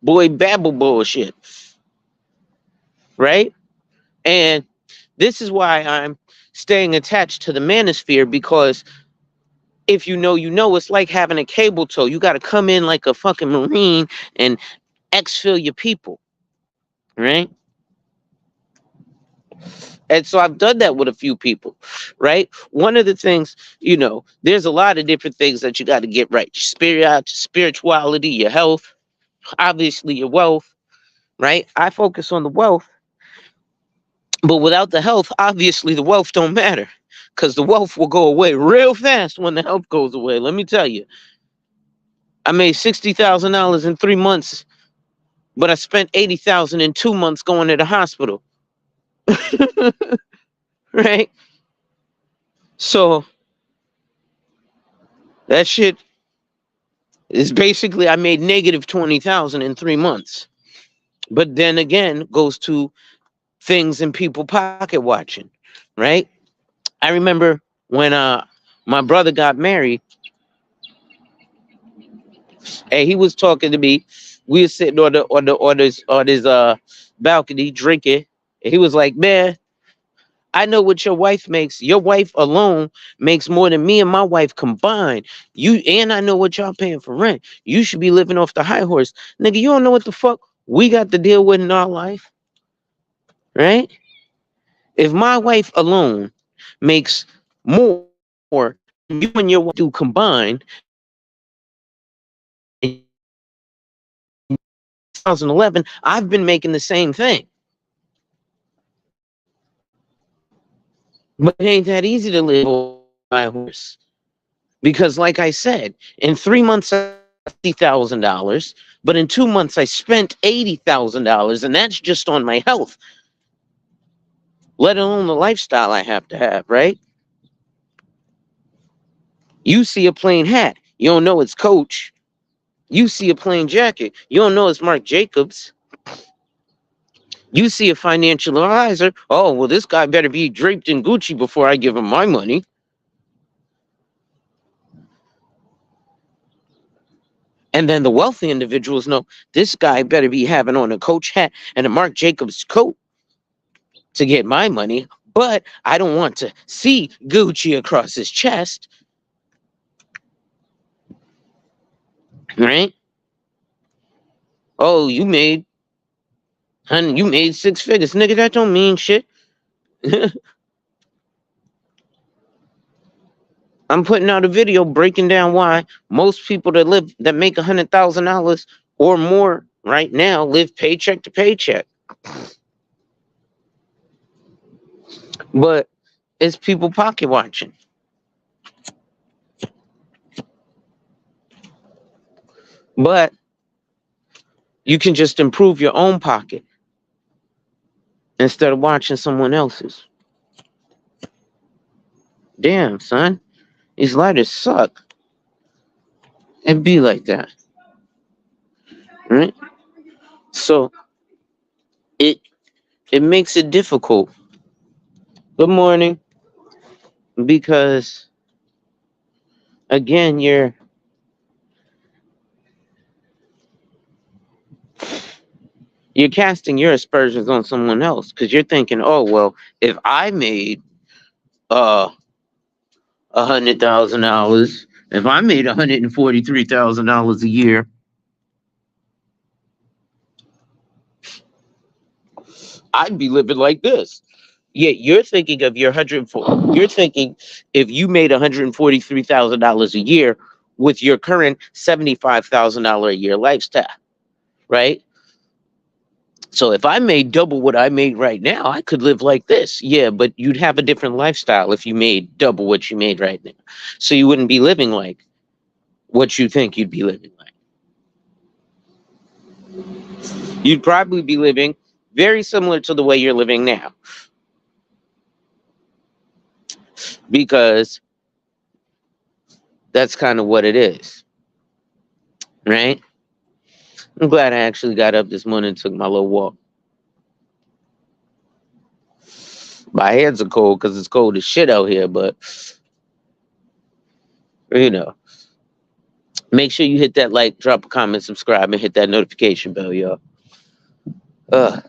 boy babble bullshit, right? And this is why I'm staying attached to the manosphere, because if you know, it's like having a cable tow. You got to come in like a fucking Marine and exfil your people, right? And so I've done that with a few people, right? One of the things, there's a lot of different things that you got to get right. Spirituality, your health, obviously your wealth, right? I focus on the wealth, but without the health, obviously the wealth don't matter, because the wealth will go away real fast when the health goes away. Let me tell you, I made $60,000 in 3 months, but I spent 80,000 in 2 months going to the hospital, right? So that shit is basically, I made negative 20,000 in 3 months. But then again, goes to things in people pocket watching, right? I remember when my brother got married, and he was talking to me. We were sitting on this balcony drinking, and he was like, "Man, I know what your wife makes. Your wife alone makes more than me and my wife combined. I know what y'all paying for rent. You should be living off the high horse, nigga. You don't know what the fuck we got to deal with in our life, right? If my wife alone makes more than you and your wife do combined, in 2011, I've been making the same thing. But it ain't that easy to live off the high horse. Because, like I said, in 3 months I made $60,000, but in 2 months I spent $80,000, and that's just on my health, let alone the lifestyle I have to have, right? You see a plain hat, you don't know it's Coach. You see a plain jacket, you don't know it's Marc Jacobs. You see a financial advisor, oh, well, this guy better be draped in Gucci before I give him my money. And then the wealthy individuals know this guy better be having on a Coach hat and a Marc Jacobs coat to get my money, but I don't want to see Gucci across his chest, right? Oh, you made 6 figures, nigga. That don't mean shit. I'm putting out a video breaking down why most people that make $100,000 or more right now live paycheck to paycheck. But it's people pocket watching. But you can just improve your own pocket instead of watching someone else's. Damn, son, these lighters suck. It be like that, right? So it it makes it difficult. Good morning, because again, you're casting your aspersions on someone else, because you're thinking, oh well, if I made uh $100,000, if I made $143,000 a year, I'd be living like this. Yet you're thinking of your 104. You're thinking if you made $143,000 a year with your current $75,000 a year lifestyle, right? So if I made double what I made right now, I could live like this. Yeah, but you'd have a different lifestyle if you made double what you made right now. So you wouldn't be living like what you think you'd be living like. You'd probably be living very similar to the way you're living now, because that's kind of what it is, right? I'm glad I actually got up this morning and took my little walk. My hands are cold because it's cold as shit out here, but you know, make sure you hit that like, drop a comment, subscribe, and hit that notification bell, y'all. Uh,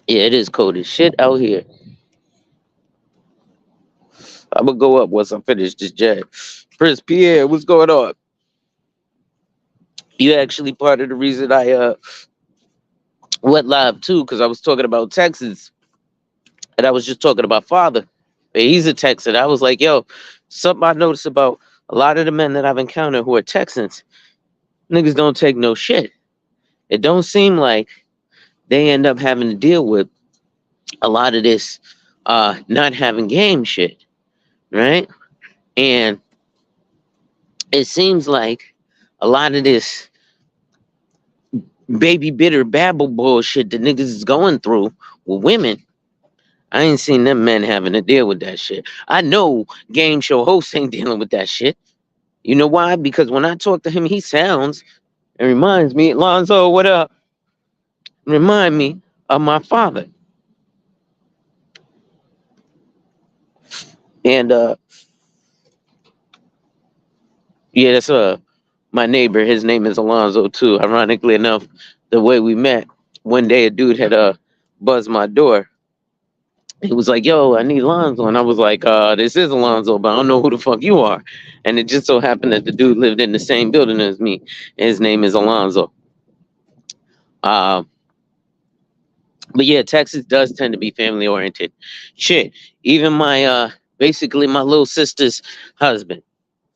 yeah, it is cold as shit out here. I'm gonna go up once I finish this jet. Prince Pierre, what's going on? You actually part of the reason I went live too, because I was talking about Texas, and I was just talking about father. He's a Texan. I was like, yo, something I noticed about a lot of the men that I've encountered who are Texans, niggas don't take no shit. It don't seem like they end up having to deal with a lot of this not having game shit, right? And it seems like a lot of this baby bitter babble bullshit that niggas is going through with women. I ain't seen them men having to deal with that shit. I know game show hosts ain't dealing with that shit. You know why? Because when I talk to him, he sounds and reminds me, Lonzo, what up? Remind me of my father. And yeah, that's my neighbor. His name is Alonzo too. Ironically enough, the way we met, one day a dude had buzzed my door. He was like, "Yo, I need Alonzo," and I was like, "This is Alonzo, but I don't know who the fuck you are." And it just so happened that the dude lived in the same building as me. And his name is Alonzo. Uh, but yeah, Texas does tend to be family oriented. Shit, even my basically my little sister's husband,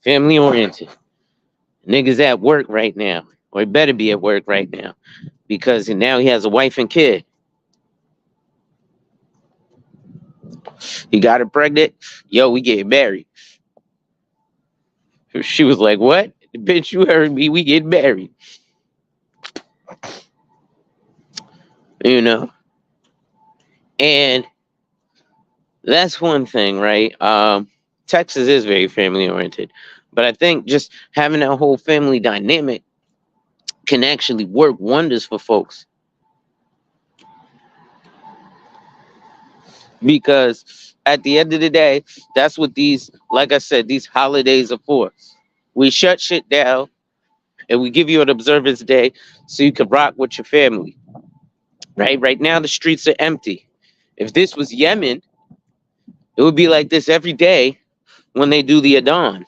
family oriented. Niggas at work right now, or he better be at work right now, because now he has a wife and kid. He got her pregnant. Yo, we getting married. She was like, "What? Bitch, you heard me. We getting married." You know, and that's one thing, right? Texas is very family oriented, but I think just having that whole family dynamic can actually work wonders for folks because at the end of the day, that's what these, like I said, these holidays are for. We shut shit down and we give you an observance day so you can rock with your family. Right now the streets are empty. If this was Yemen, it would be like this every day when they do the Adhan,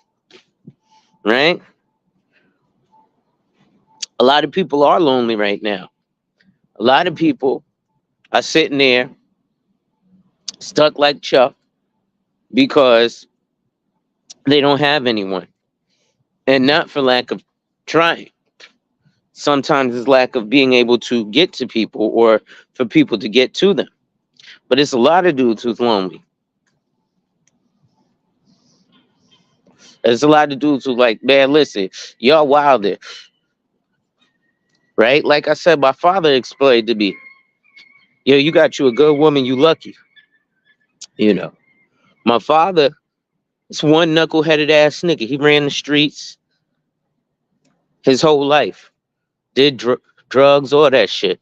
right? A lot of people are lonely right now. A lot of people are sitting there stuck like Chuck because they don't have anyone. And not for lack of trying. Sometimes it's lack of being able to get to people or for people to get to them. But it's a lot of dudes who's lonely. There's a lot of dudes who like, man, listen, y'all wilder, right? Like I said, my father explained to me, yo, you got you a good woman, you lucky. You know, my father is one knuckleheaded ass nigga. He ran the streets his whole life, did drugs, all that shit.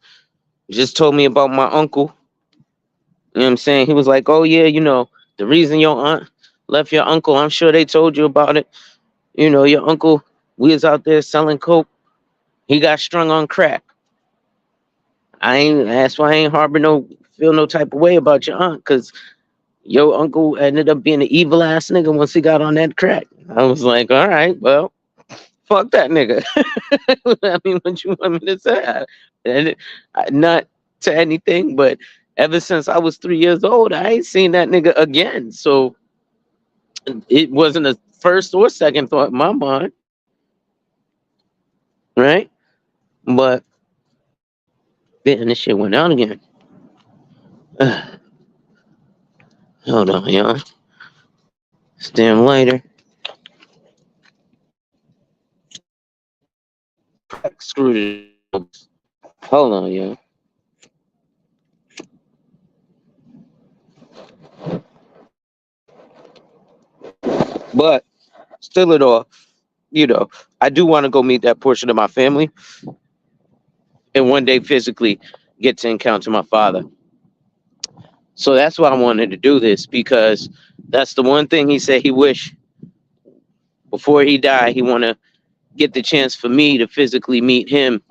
Just told me about my uncle. You know what I'm saying? He was like, oh, yeah, the reason your aunt left your uncle, I'm sure they told you about it. Your uncle, we was out there selling coke. He got strung on crack. That's why I ain't harbor feel no type of way about your aunt, because your uncle ended up being an evil ass nigga once he got on that crack. I was like, all right, well, fuck that nigga. I mean, what you want me to say? Not to anything, but ever since I was 3 years old, I ain't seen that nigga again. So it wasn't a first or second thought in my mind, right? But then this shit went out again. Hold on, y'all. It's damn later. Screw it. Hold on, y'all. But still it all. you know, I do want to go meet that portion of my family and one day physically get to encounter my father. So that's why I wanted to do this, because that's the one thing he said he wish before he died, he want to get the chance for me to physically meet him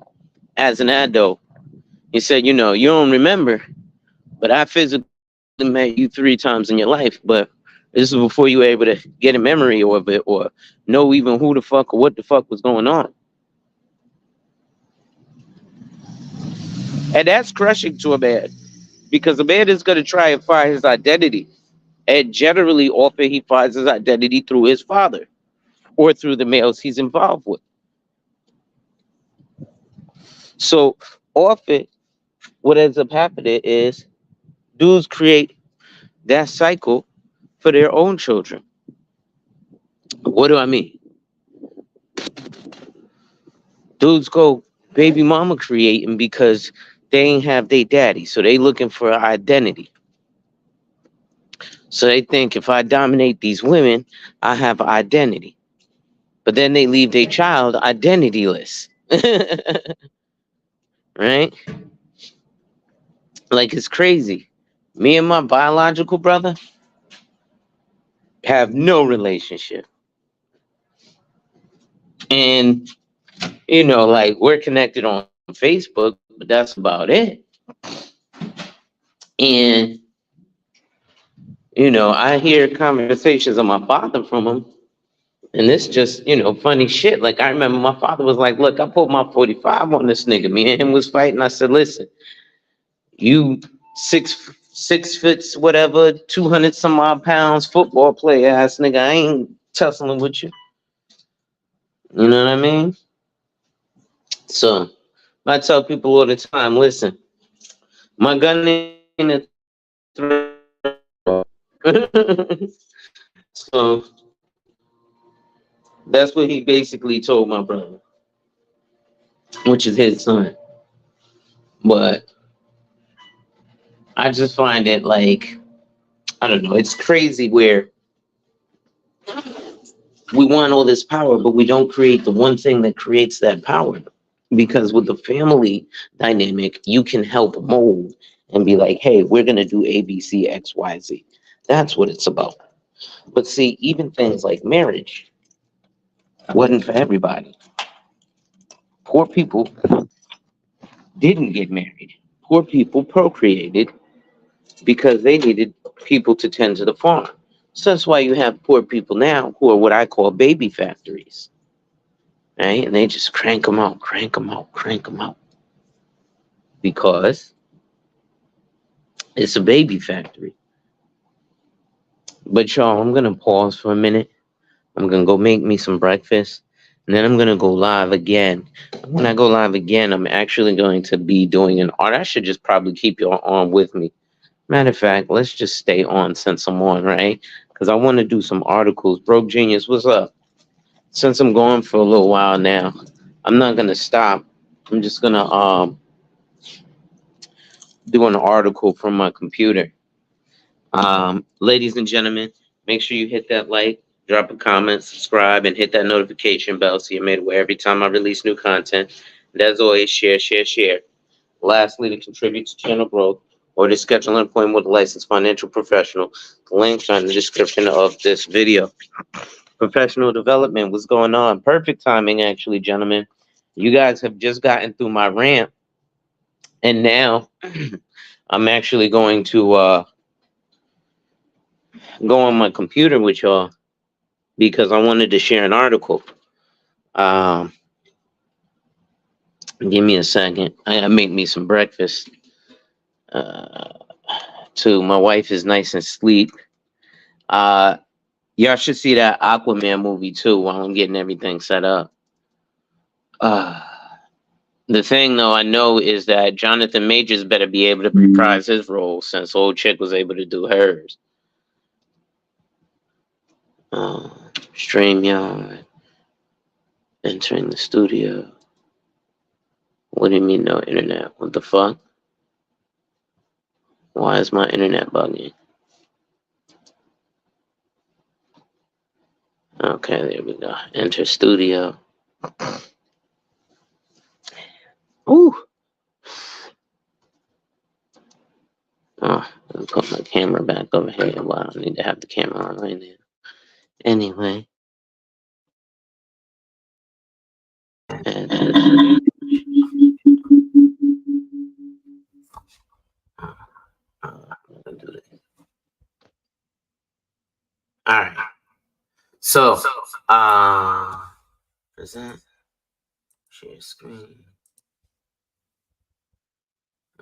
as an adult. He said, you don't remember, but I physically met you 3 times in your life, but this is before you were able to get a memory of it or know even who the fuck or what the fuck was going on. And that's crushing to a man, because a man is going to try and find his identity. And generally, often he finds his identity through his father or through the males he's involved with. So often, what ends up happening is dudes create that cycle for their own children. What do I mean? Dudes go baby mama creating because they ain't have their daddy, so they looking for an identity. So they think if I dominate these women, I have an identity. But then they leave their child identityless. Right? Like, it's crazy. Me and my biological brother have no relationship. And, like, we're connected on Facebook, but that's about it. And, I hear conversations of my father from him. And it's just, funny shit. Like, I remember my father was like, look, I pulled my 45 on this nigga. Me and him was fighting. I said, listen, you 6 foot, whatever, 200 some odd pounds, football player ass nigga. I ain't tussling with you. You know what I mean? So I tell people all the time, listen, my gun ain't a threat at all. So that's what he basically told my brother, which is his son. But I just find it like, I don't know, it's crazy where we want all this power, but we don't create the one thing that creates that power. Because with the family dynamic, you can help mold and be like, hey, we're going to do A, B, C, X, Y, Z. That's what it's about. But see, even things like marriage wasn't for everybody. Poor people didn't get married. Poor people procreated because they needed people to tend to the farm. So that's why you have poor people now who are what I call baby factories. Right? And they just crank them out, crank them out, crank them out. Because it's a baby factory. But y'all, I'm going to pause for a minute. I'm going to go make me some breakfast. And then I'm going to go live again. When I go live again, I'm actually going to be doing an art. I should just probably keep y'all on with me. Matter of fact, let's just stay on since I'm on, right? Because I want to do some articles. Broke Genius, what's up? Since I'm going for a little while now, I'm not going to stop. I'm just going to do an article from my computer. Ladies and gentlemen, make sure you hit that like, drop a comment, subscribe, and hit that notification bell so you're made aware every time I release new content. And as always, share, share, share. Lastly, to contribute to channel growth or to schedule an appointment with a licensed financial professional, the links are in the description of this video. Professional development, what's going on? Perfect timing, actually, gentlemen. You guys have just gotten through my rant, and now I'm actually going to go on my computer with y'all because I wanted to share an article. Um, Give me a second. I gotta make me some breakfast. Uh, too. My wife is nice and sleep. Uh, y'all should see that Aquaman movie too while I'm getting everything set up. Uh, the thing though I know is that Jonathan Majors better be able to reprise his role since old chick was able to do hers. Uh, StreamYard, entering the studio. What do you mean no internet? What the fuck? Why is my internet bugging? Okay, there we go. Enter studio. Ooh. Oh, I'll put my camera back over here. Well, I don't need to have the camera on right now. Anyway. And all right. So, present, share screen.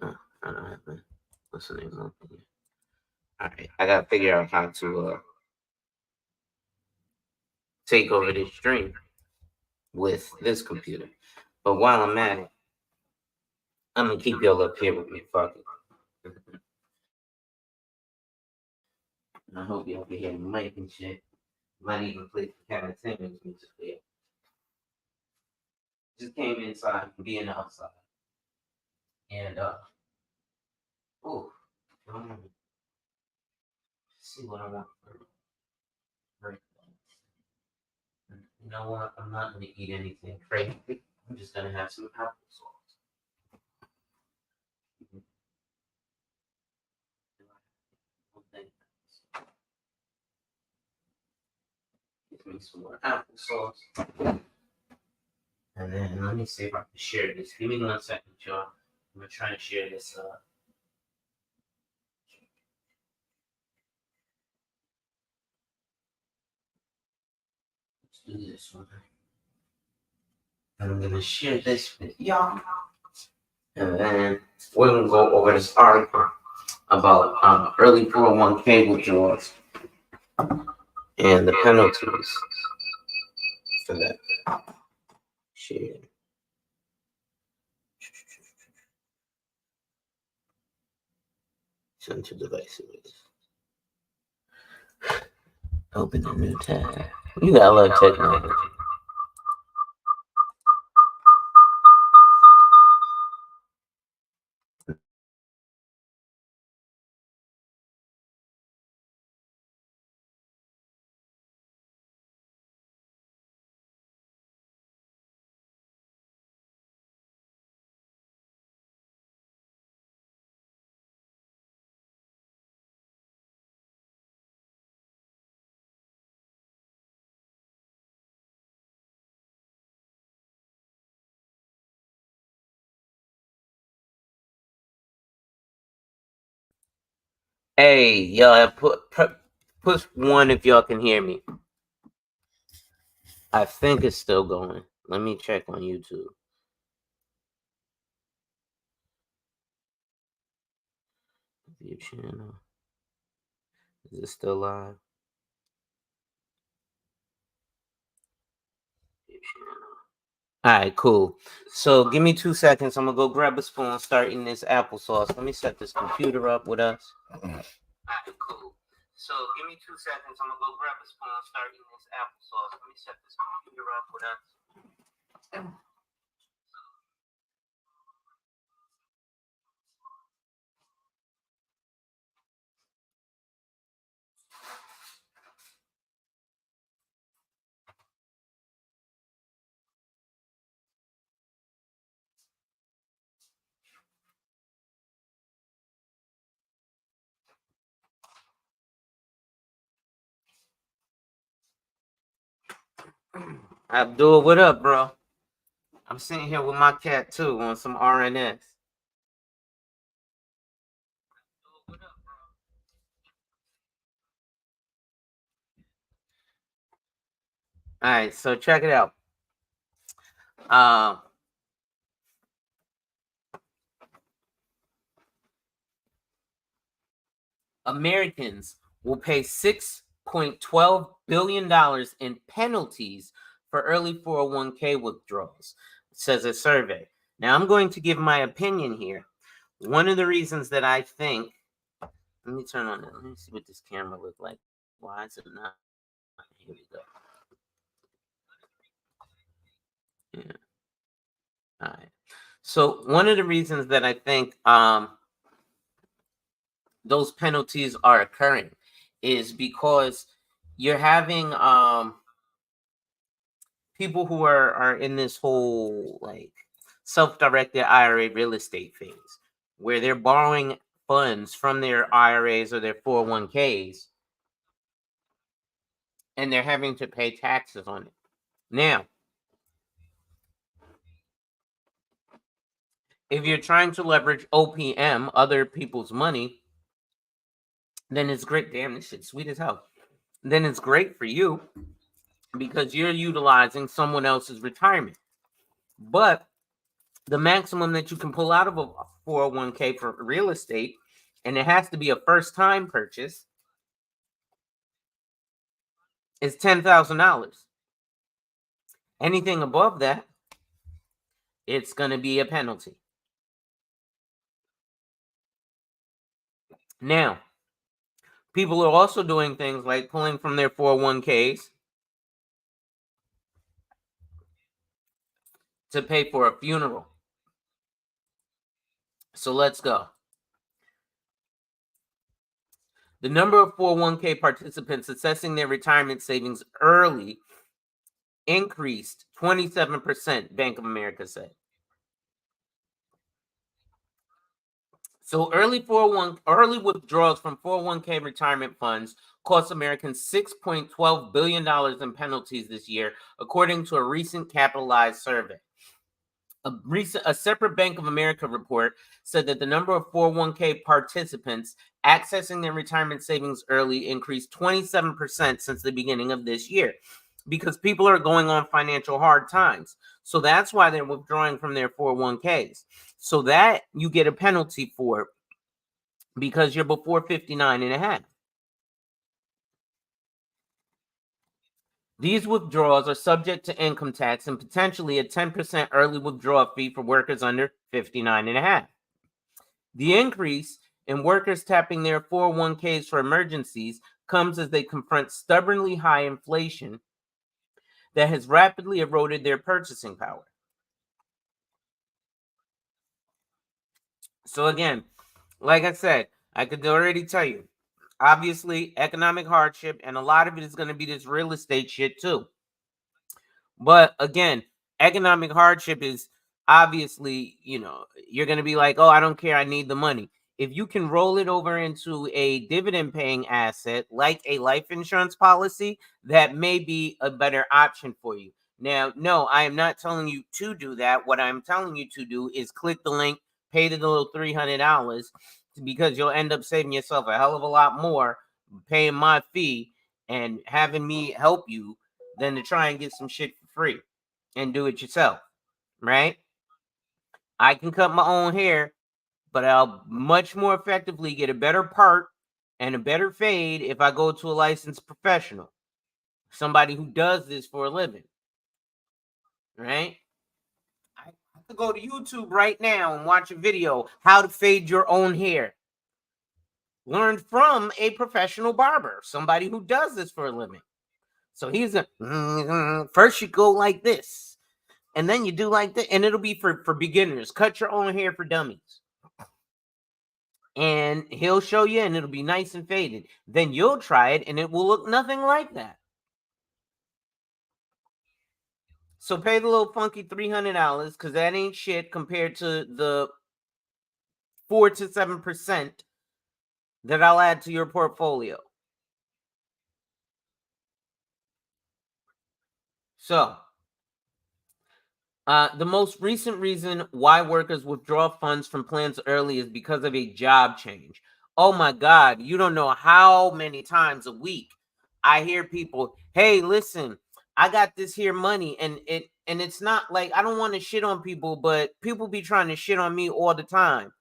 I don't have my, what's the name of it? All right, I gotta figure out how to take over this stream with this computer. But while I'm at it, I'm gonna keep y'all up here with me. Fuck it. I hope y'all can hear the mic and shit. Might even play some kind of Timmons music there. Just came inside from being outside. And oh, see what I want for breakfast. You know what? I'm not gonna eat anything crazy. I'm just gonna have some applesauce. Give me some more applesauce. And then let me see if I can share this. Give me 1 second, y'all. I'm gonna try to share this. Let's do this one. And I'm gonna share this with y'all. And then we're gonna go over this article about early 401k withdrawals and the penalties for that. Share. Send to devices. Open a new tab. You gotta love technology. Hey, y'all, push one if y'all can hear me. I think it's still going. Let me check on YouTube. View channel. Is it still live? View channel. All right, cool. So give me 2 seconds. I'm gonna go grab a spoon, start eating this applesauce. Let me set this computer up with us. All right, cool. So give me 2 seconds. I'm gonna go grab a spoon, start eating this applesauce. Let me set this computer up with us. Abdul, what up, bro? I'm sitting here with my cat too on some RNS. All right, so check it out. Americans will pay $6.12 billion in penalties for early 401k withdrawals, says a survey. Now, I'm going to give my opinion here. One of the reasons that I think, let me turn on it. Let me see what this camera looks like. Why is it not? Here we go. Yeah. All right. So one of the reasons that I think those penalties are occurring is because you're having people who are in this whole like self-directed IRA real estate phase, where they're borrowing funds from their IRAs or their 401ks, and they're having to pay taxes on it. Now, if you're trying to leverage OPM, other people's money, then it's great. Damn, this shit's sweet as hell. Then it's great for you because you're utilizing someone else's retirement. But the maximum that you can pull out of a 401k for real estate, and it has to be a first time purchase, is $10,000. Anything above that, it's going to be a penalty. Now, people are also doing things like pulling from their 401ks to pay for a funeral. So let's go. The number of 401k participants assessing their retirement savings early increased 27%, Bank of America said. So early withdrawals from 401k retirement funds cost Americans $6.12 billion in penalties this year, according to a recent capitalized survey. A separate Bank of America report said that the number of 401k participants accessing their retirement savings early increased 27% since the beginning of this year, because people are going on financial hard times. So that's why they're withdrawing from their 401ks. So that you get a penalty for because you're before 59 and a half. These withdrawals are subject to income tax and potentially a 10% early withdrawal fee for workers under 59 and a half. The increase in workers tapping their 401ks for emergencies comes as they confront stubbornly high inflation that has rapidly eroded their purchasing power. So again, like I said, I could already tell you, obviously economic hardship, and a lot of it is going to be this real estate shit too. But again, economic hardship is obviously, you're going to be like, oh, I don't care, I need the money. If you can roll it over into a dividend paying asset like a life insurance policy, that may be a better option for you. Now, no, I am not telling you to do that. What I'm telling you to do is click the link, pay the little $300, because you'll end up saving yourself a hell of a lot more paying my fee and having me help you than to try and get some shit for free and do it yourself, right? I can cut my own hair, but I'll much more effectively get a better part and a better fade if I go to a licensed professional, somebody who does this for a living, right? I have to go to YouTube right now and watch a video, how to fade your own hair. Learned from a professional barber, somebody who does this for a living. So he's first you go like this, and then you do like that, and it'll be for beginners. Cut your own hair for dummies. And he'll show you, and it'll be nice and faded. Then you'll try it, and it will look nothing like that. So pay the little funky $300, because that ain't shit compared to the 4 to 7% that I'll add to your portfolio. So, the most recent reason why workers withdraw funds from plans early is because of a job change. Oh my God, you don't know how many times a week I hear people, hey, listen, I got this here money, and it's not like I don't want to shit on people, but people be trying to shit on me all the time,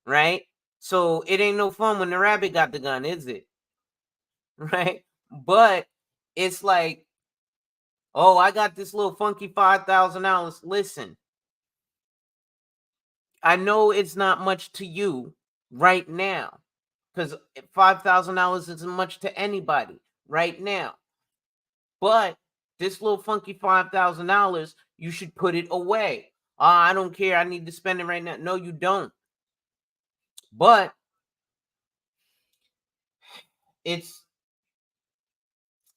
right? So it ain't no fun when the rabbit got the gun, is it? Right? But it's like, oh, I got this little funky $5,000. Listen, I know it's not much to you right now, because $5,000 isn't much to anybody right now. But this little funky $5,000, you should put it away. I don't care, I need to spend it right now. No, you don't. But it's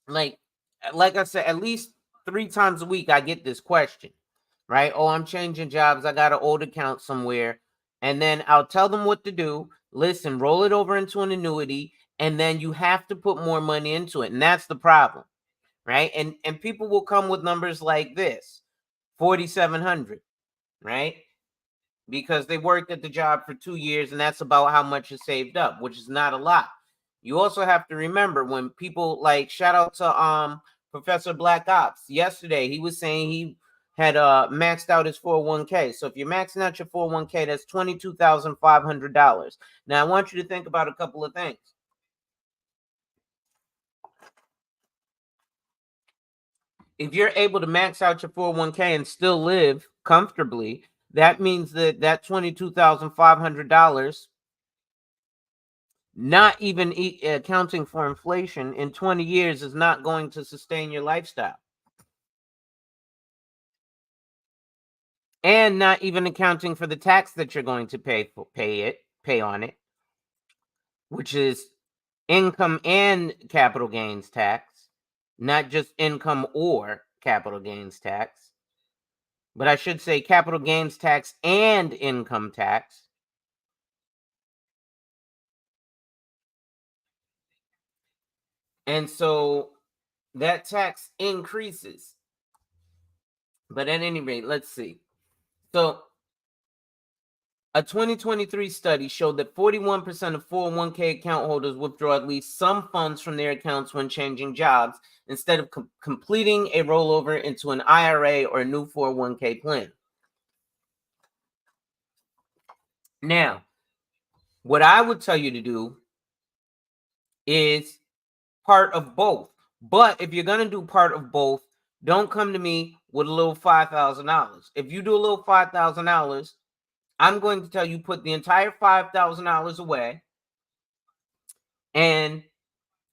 like I said, at least 3 times a week I get this question, right? Oh, I'm changing jobs. I got an old account somewhere. And then I'll tell them what to do. Listen, roll it over into an annuity, and then you have to put more money into it. And that's the problem, right? And people will come with numbers like this, 4,700, right? Because they worked at the job for 2 years, and that's about how much is saved up, which is not a lot. You also have to remember, when people, like, shout out to Professor Black Ops yesterday, he was saying he had maxed out his 401k. So if you're maxing out your 401k, that's $22,500. Now I want you to think about a couple of things. If you're able to max out your 401k and still live comfortably, that means that $22,500, not even accounting for inflation, in 20 years is not going to sustain your lifestyle. And not even accounting for the tax that you're going to pay on it, which is income and capital gains tax, not just income or capital gains tax, but I should say capital gains tax and income tax. And so that tax increases. But at any rate, let's see. So a 2023 study showed that 41% of 401k account holders withdraw at least some funds from their accounts when changing jobs, instead of completing a rollover into an IRA or a new 401k plan. Now, what I would tell you to do is part of both. But if you're going to do part of both, don't come to me with a little $5,000. If you do a little $5,000, I'm going to tell you put the entire $5,000 away and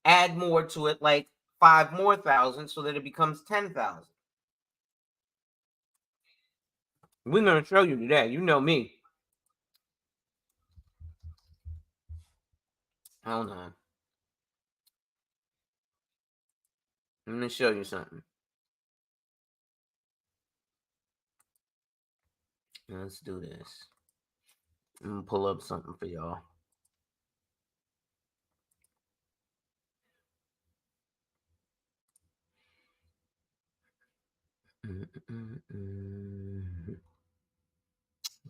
add more to it, like 5 more thousand, so that it becomes 10,000. We're going to show you today. You know me. Hold on. I'm going to show you something. Let's do this. I'm going to pull up something for y'all.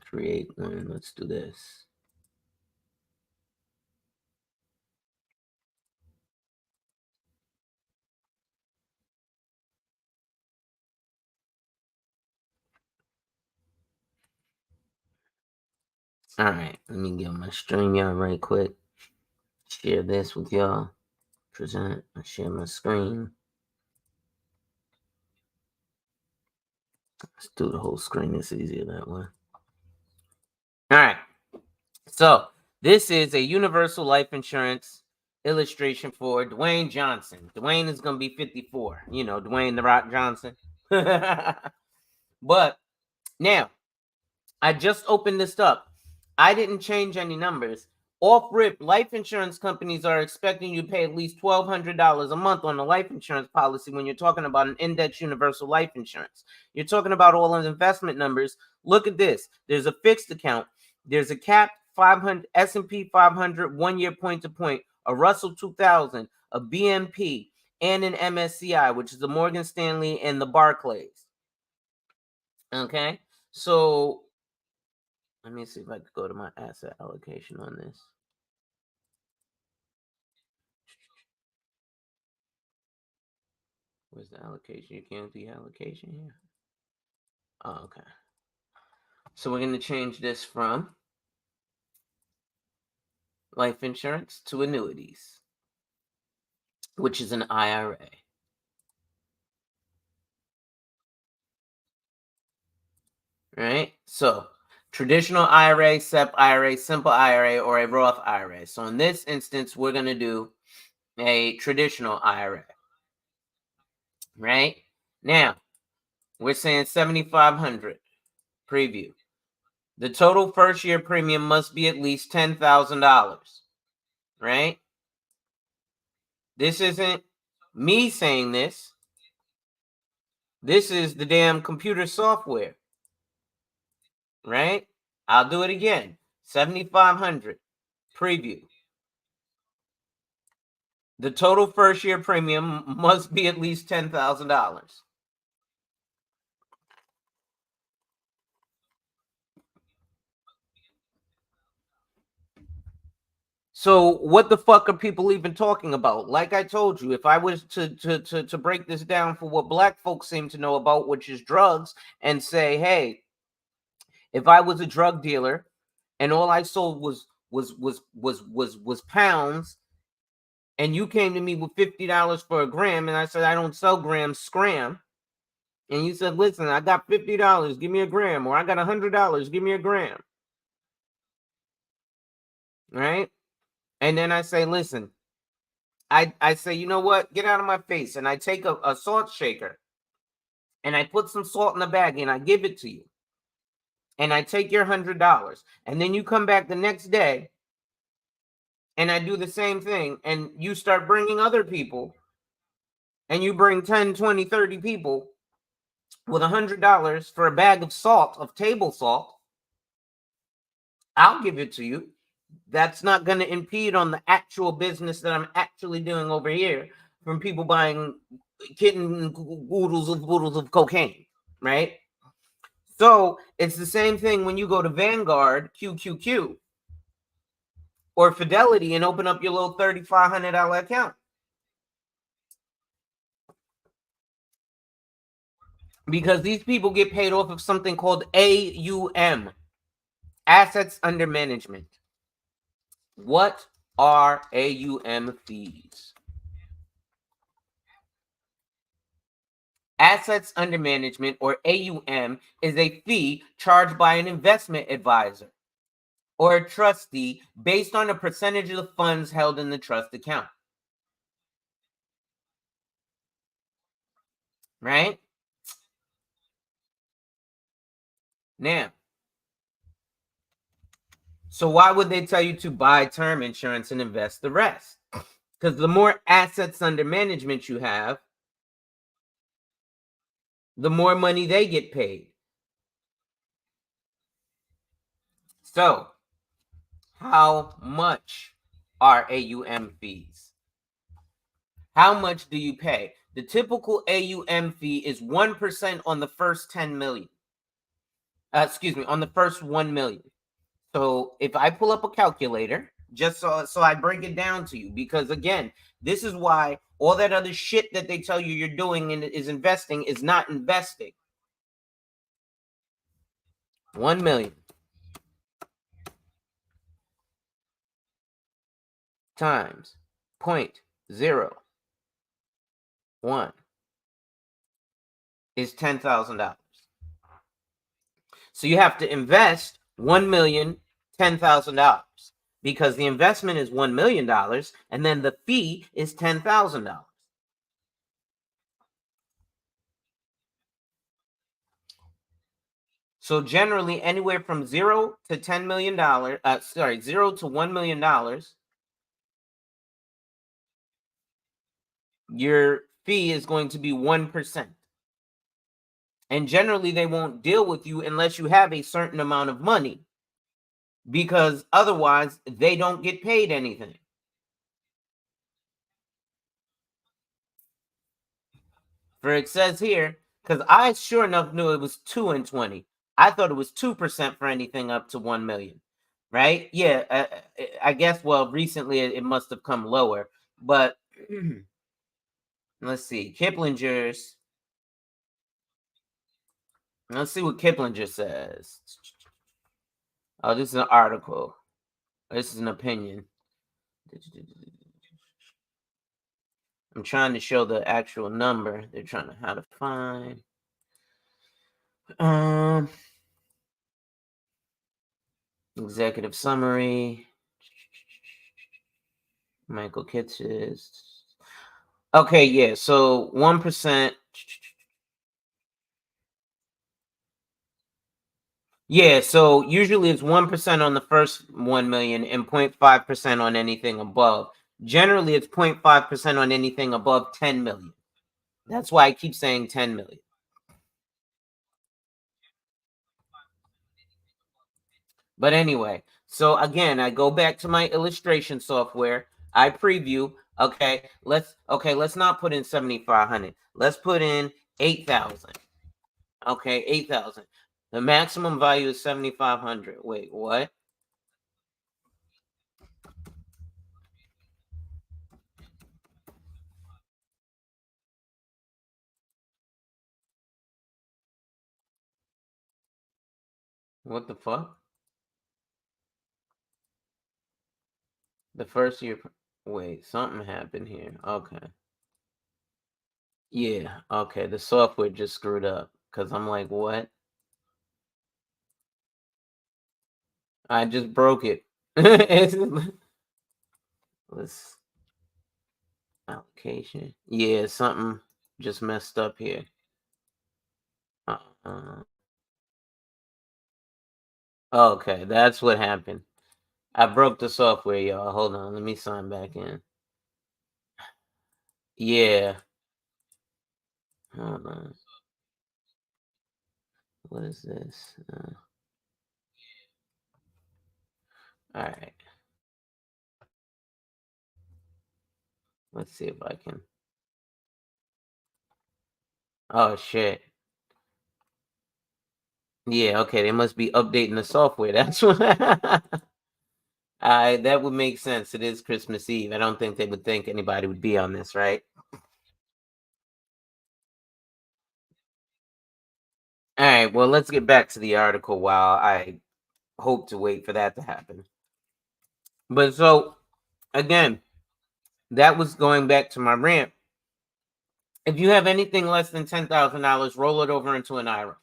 Create one. Let's do this. All right, let me get my StreamYard right quick. Share this with y'all. Present. I share my screen. Let's do the whole screen. It's easier that way. All right. So this is a universal life insurance illustration for Dwayne Johnson. Dwayne is going to be 54. You know, Dwayne the Rock Johnson. But now, I just opened this up. I didn't change any numbers. Off rip, life insurance companies are expecting you to pay at least $1,200 a month on a life insurance policy when you're talking about an index universal life insurance. You're talking about all of the investment numbers. Look at this. There's a fixed account. There's a capped 500 S&P 500 1-year point-to-point, a Russell 2000, a BMP, and an MSCI, which is the Morgan Stanley and the Barclays. Okay, so let me see if I could go to my asset allocation on this. Where's the allocation? You can't see allocation here. Oh, okay. So we're going to change this from life insurance to annuities, which is an IRA. Right? So traditional IRA, SEP IRA, simple IRA, or a Roth IRA. So in this instance, we're going to do a traditional IRA. Right? Now, we're saying 7,500 preview. The total first year premium must be at least $10,000. Right? This isn't me saying this. This is the damn computer software, right? I'll do it again. 7,500 preview. The total first year premium must be at least $10,000. So what the fuck are people even talking about? Like I told you, if I was to break this down for what black folks seem to know about, which is drugs, and say, hey, if I was a drug dealer and all I sold was pounds, and you came to me with $50 for a gram, and I said I don't sell grams, scram, and you said, listen, I got $50, give me a gram, or I got $100, give me a gram, right? And then I say, listen, I say, you know what? Get out of my face. And I take a salt shaker and I put some salt in the bag and I give it to you. And I take your $100. And then you come back the next day and I do the same thing. And you start bringing other people and you bring 10, 20, 30 people with $100 for a bag of salt, of table salt. I'll give it to you. That's not going to impede on the actual business that I'm actually doing over here from people buying kitten oodles of cocaine, right? So it's the same thing when you go to Vanguard, QQQ, or Fidelity and open up your little $3,500 account. Because these people get paid off of something called AUM, Assets Under Management. What are AUM fees? Assets Under Management, or AUM, is a fee charged by an investment advisor or a trustee based on a percentage of the funds held in the trust account. Right? Now, so why would they tell you to buy term insurance and invest the rest? Because the more assets under management you have, the more money they get paid. So, how much are AUM fees? How much do you pay? The typical AUM fee is 1% on the first 10 million. On the first 1 million. So if I pull up a calculator, just so I break it down to you, because again, this is why all that other shit that they tell you you're doing and is investing is not investing. 1 million times 0.01 is $10,000. So you have to invest 1 million, $10,000, because the investment is $1 million and then the fee is $10,000. So generally, anywhere from $0 to $10 million, $0 to $1 million, your fee is going to be 1%. And generally, they won't deal with you unless you have a certain amount of money, because otherwise, they don't get paid anything. For it says here, because I sure enough knew it was 2 and 20. I thought it was 2% for anything up to 1 million, right? Yeah, I guess, well, recently it must have come lower, but let's see, Kiplinger's. Let's see what Kiplinger says. Oh, this is an article. This is an opinion. I'm trying to show the actual number. They're trying to how to find. Executive summary. Michael Kitces. Okay, yeah. So 1%. Yeah, so usually it's 1% on the first 1 million and 0.5% on anything above. Generally, it's 0.5% on anything above 10 million. That's why I keep saying 10 million. But anyway, so again, I go back to my illustration software. I preview. Let's not put in 7,500. Let's put in 8,000. Okay, 8,000. The maximum value is 7,500. Wait, what? What the fuck? The first year. Wait, something happened here. Okay. Yeah. Okay. The software just screwed up because I'm like, what? I just broke it. Let's allocation. Yeah, something just messed up here. Uh, okay, that's what happened. I broke the software, y'all. Hold on, let me sign back in. Yeah. Hold on. What is this? All right. Let's see if I can. Oh shit. Yeah. Okay. They must be updating the software. That's what. That would make sense. It is Christmas Eve. I don't think they would think anybody would be on this, right? All right. Well, let's get back to the article while I hope to wait for that to happen. But so again, that was going back to my rant. If you have anything less than $10,000, roll it over into an IRA.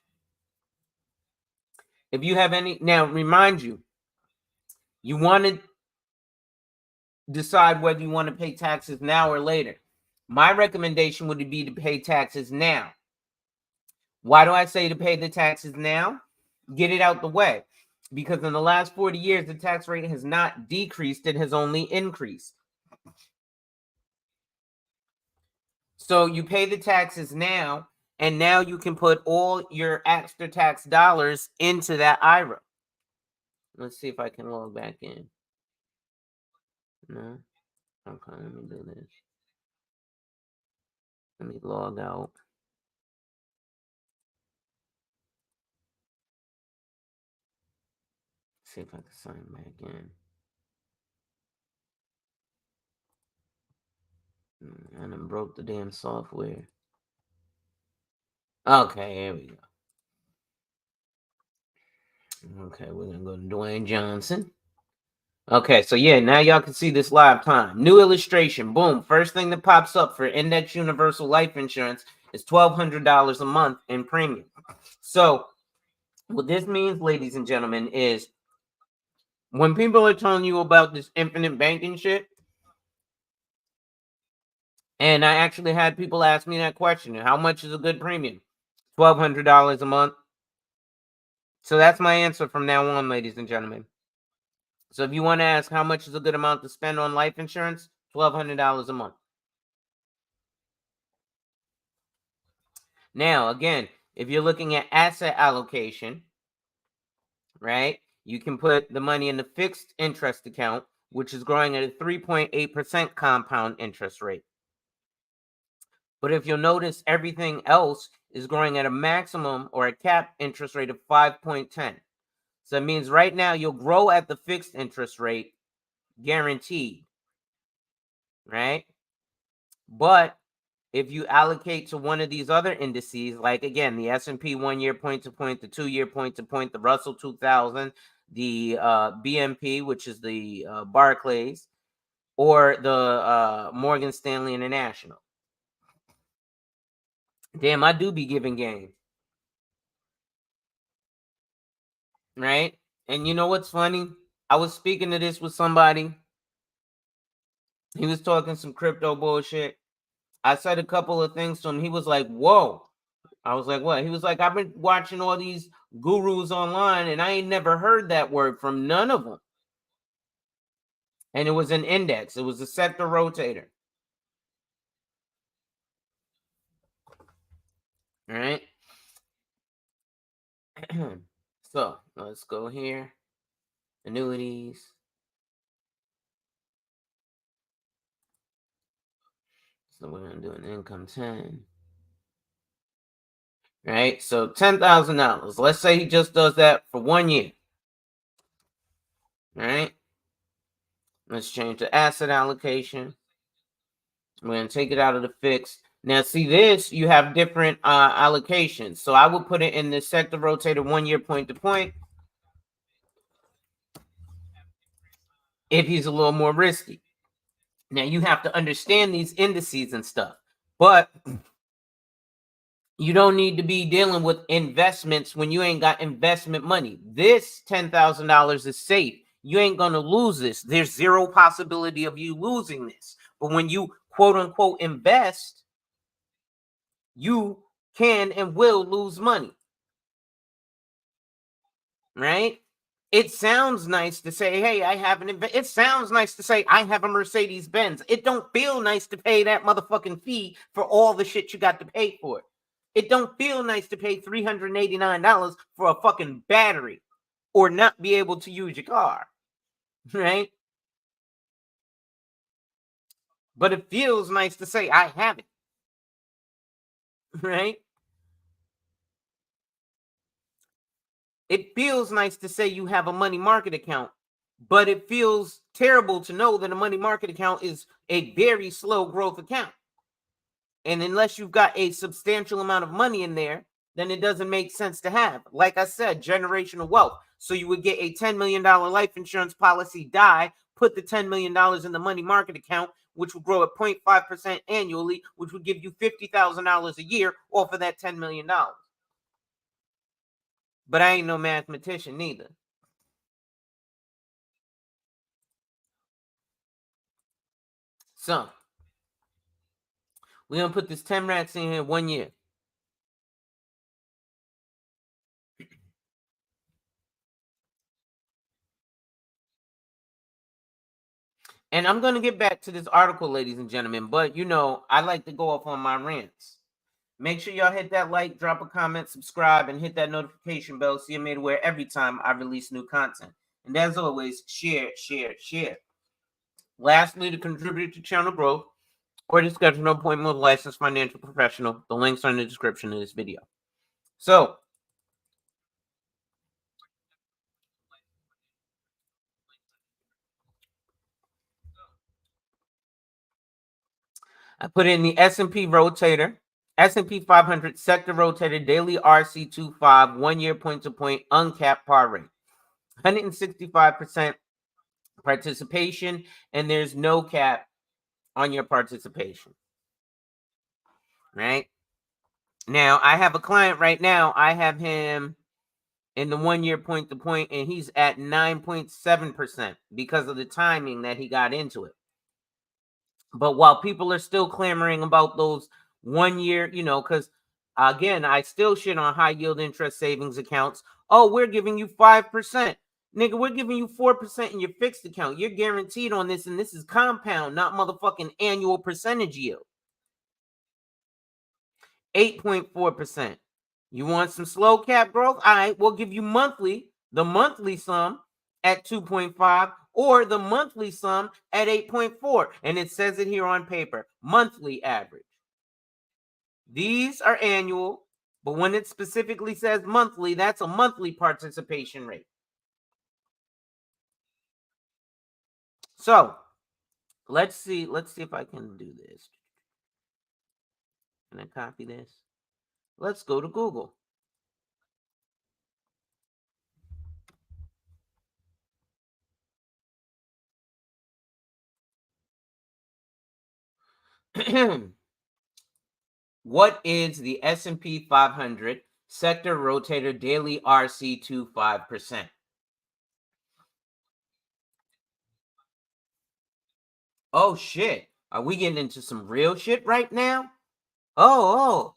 If you have any, now remind you, you want to decide whether you want to pay taxes now or later. My recommendation would be to pay taxes now. Why do I say to pay the taxes now? Get it out the way. Because in the last 40 years, the tax rate has not decreased, it has only increased. So you pay the taxes now, and now you can put all your extra tax dollars into that IRA. Let's see if I can log back in. No? Okay, let me do this. Let me log out. See if I can sign back in. And then broke the damn software. Okay, here we go. Okay, we're gonna go to Dwayne Johnson. Okay, so yeah, now y'all can see this live time. New illustration. Boom. First thing that pops up for Index Universal Life Insurance is $1,200 a month in premium. So what this means, ladies and gentlemen, is when people are telling you about this infinite banking shit, and I actually had people ask me that question, how much is a good premium? $1,200 a month. So that's my answer from now on, ladies and gentlemen. So if you want to ask how much is a good amount to spend on life insurance, $1,200 a month. Now, again, if you're looking at asset allocation, right, you can put the money in the fixed interest account, which is growing at a 3.8% compound interest rate. But if you'll notice, everything else is growing at a maximum or a cap interest rate of 5.10. So it means right now you'll grow at the fixed interest rate guaranteed, right? But if you allocate to one of these other indices, like again, the S&P 1 year point to point, the 2 year point to point, the Russell 2000, the BMP, which is the Barclays, or the Morgan Stanley International. Damn, I do be giving game. Right? And you know what's funny? I was speaking to this with somebody. He was talking some crypto bullshit. I said a couple of things to him. He was like, whoa. I was like, what? He was like, I've been watching all these gurus online and I ain't never heard that word from none of them. And it was an index, it was a sector rotator. All right. So let's go here. Annuities. So we're going to do an income 10. Right? So $10,000. Let's say he just does that for 1 year. All right? Let's change the asset allocation. We're going to take it out of the fixed. Now, see this, you have different allocations. So I would put it in the sector rotated 1 year point to point if he's a little more risky. Now, you have to understand these indices and stuff. But you don't need to be dealing with investments when you ain't got investment money. This $10,000 is safe. You ain't going to lose this. There's zero possibility of you losing this. But when you quote unquote invest, you can and will lose money. Right? It sounds nice to say, hey, I have an it sounds nice to say I have a Mercedes Benz. It don't feel nice to pay that motherfucking fee for all the shit you got to pay for it. It don't feel nice to pay $389 for a fucking battery or not be able to use your car. Right? But it feels nice to say I have it. Right? It feels nice to say you have a money market account, but it feels terrible to know that a money market account is a very slow growth account. And unless you've got a substantial amount of money in there, then it doesn't make sense to have. Like I said, generational wealth. So you would get a $10 million life insurance policy, die, put the $10 million in the money market account, which would grow at 0.5% annually, which would give you $50,000 a year off of that $10 million. But I ain't no mathematician neither. So we're going to put this 10 racks in here 1 year. And I'm going to get back to this article, ladies and gentlemen, but you know, I like to go off on my rants. Make sure y'all hit that like, drop a comment, subscribe, and hit that notification bell so you're made aware every time I release new content. And as always, share, share, share. Lastly, to contribute to channel growth or to schedule an appointment with a licensed financial professional, the links are in the description of this video. So, I put in the S&P rotator, S&P 500 sector rotator daily RC25 1 year point to point uncapped par rate. 165% participation, and there's no cap on your participation. Right? Now, I have a client right now. I have him in the 1 year point to point, and he's at 9.7% because of the timing that he got into it. But while people are still clamoring about those 1 year, you know, because again, I still shit on high yield interest savings accounts. Oh, we're giving you 5%. Nigga, we're giving you 4% in your fixed account. You're guaranteed on this, and this is compound, not motherfucking annual percentage yield. 8.4%. You want some slow cap growth? All right, we'll give you the monthly sum at 2.5 or the monthly sum at 8.4. And it says it here on paper, monthly average. These are annual, but when it specifically says monthly, that's a monthly participation rate. So let's see if I can do this. Can I copy this? Let's go to Google. What is the S&P 500 sector rotator daily RC25%? Oh shit. Are we getting into some real shit right now? Oh.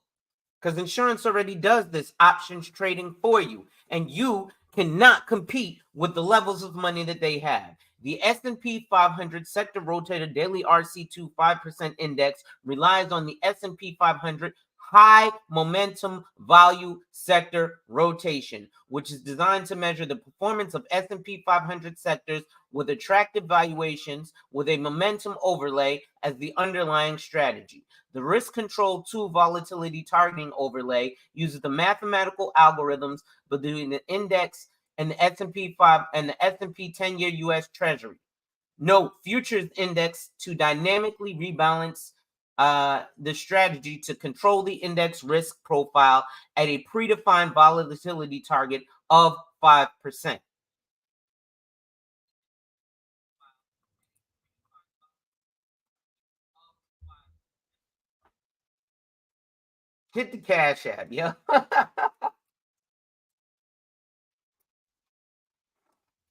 Because insurance already does this options trading for you, and you cannot compete with the levels of money that they have. The S&P 500 sector rotator daily RC25% index relies on the S&P 500 high momentum value sector rotation, which is designed to measure the performance of S&P 500 sectors with attractive valuations with a momentum overlay as the underlying strategy. The risk control 2 volatility targeting overlay uses the mathematical algorithms between the index and the S&P 5 and the S&P 10-year US Treasury. Note, futures index to dynamically rebalance the strategy to control the index risk profile at a predefined volatility target of 5%. Hit the Cash App, yeah.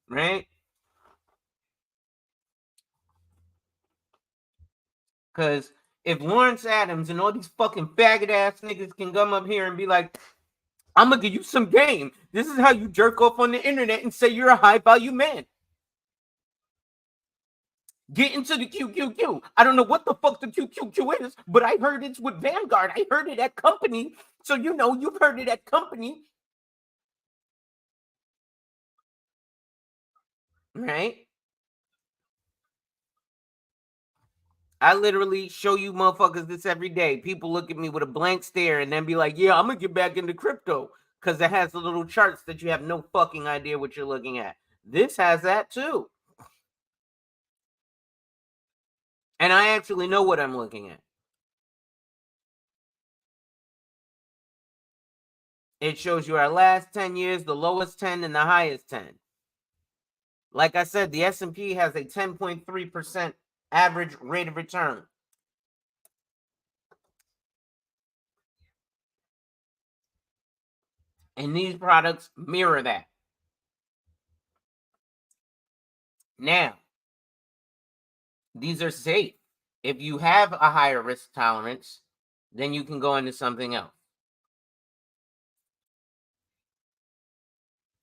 Right? Because if Lawrence Adams and all these fucking faggot ass niggas can come up here and be like, I'm gonna give you some game. This is how you jerk off on the internet and say you're a high value man. Get into the QQQ. I don't know what the fuck the QQQ is, but I heard it's with Vanguard. I heard it at company. So you know you've heard it at company. Right? I literally show you motherfuckers this every day. People look at me with a blank stare and then be like, yeah, I'm gonna get back into crypto. Because it has the little charts that you have no fucking idea what you're looking at. This has that too. And I actually know what I'm looking at. It shows you our last 10 years, the lowest 10 and the highest 10. Like I said, the S&P has a 10.3% average rate of return. And these products mirror that. Now, these are safe. If you have a higher risk tolerance, then you can go into something else.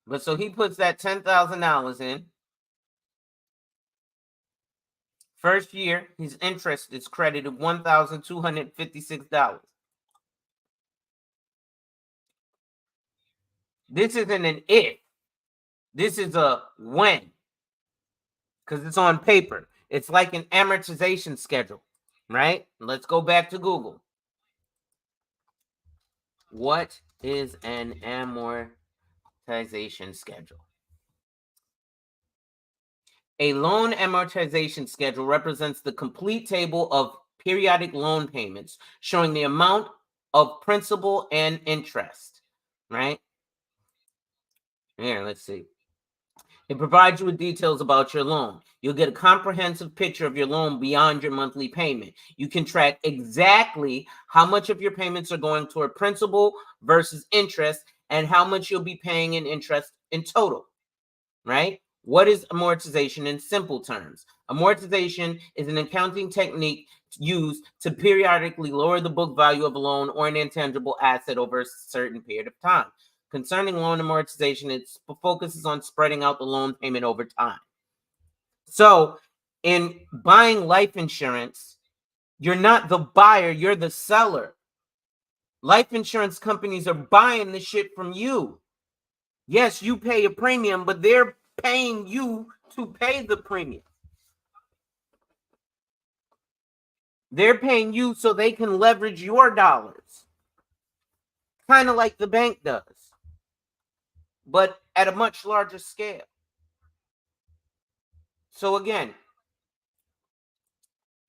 But so he puts that $10,000 in. First year, his interest is credited $1,256. This isn't an if. This is a when. Because it's on paper. It's like an amortization schedule, right? Let's go back to Google. What is an amortization schedule? A loan amortization schedule represents the complete table of periodic loan payments showing the amount of principal and interest, right? Here, let's see. It provides you with details about your loan. You'll get a comprehensive picture of your loan beyond your monthly payment. You can track exactly how much of your payments are going toward principal versus interest and how much you'll be paying in interest in total, right? What is amortization in simple terms? Amortization is an accounting technique used to periodically lower the book value of a loan or an intangible asset over a certain period of time. Concerning loan amortization, it focuses on spreading out the loan payment over time. So, in buying life insurance, you're not the buyer, you're the seller. Life insurance companies are buying the shit from you. Yes, you pay a premium, but they're paying you to pay the premium. They're paying you so they can leverage your dollars. Kind of like the bank does, but at a much larger scale. So again,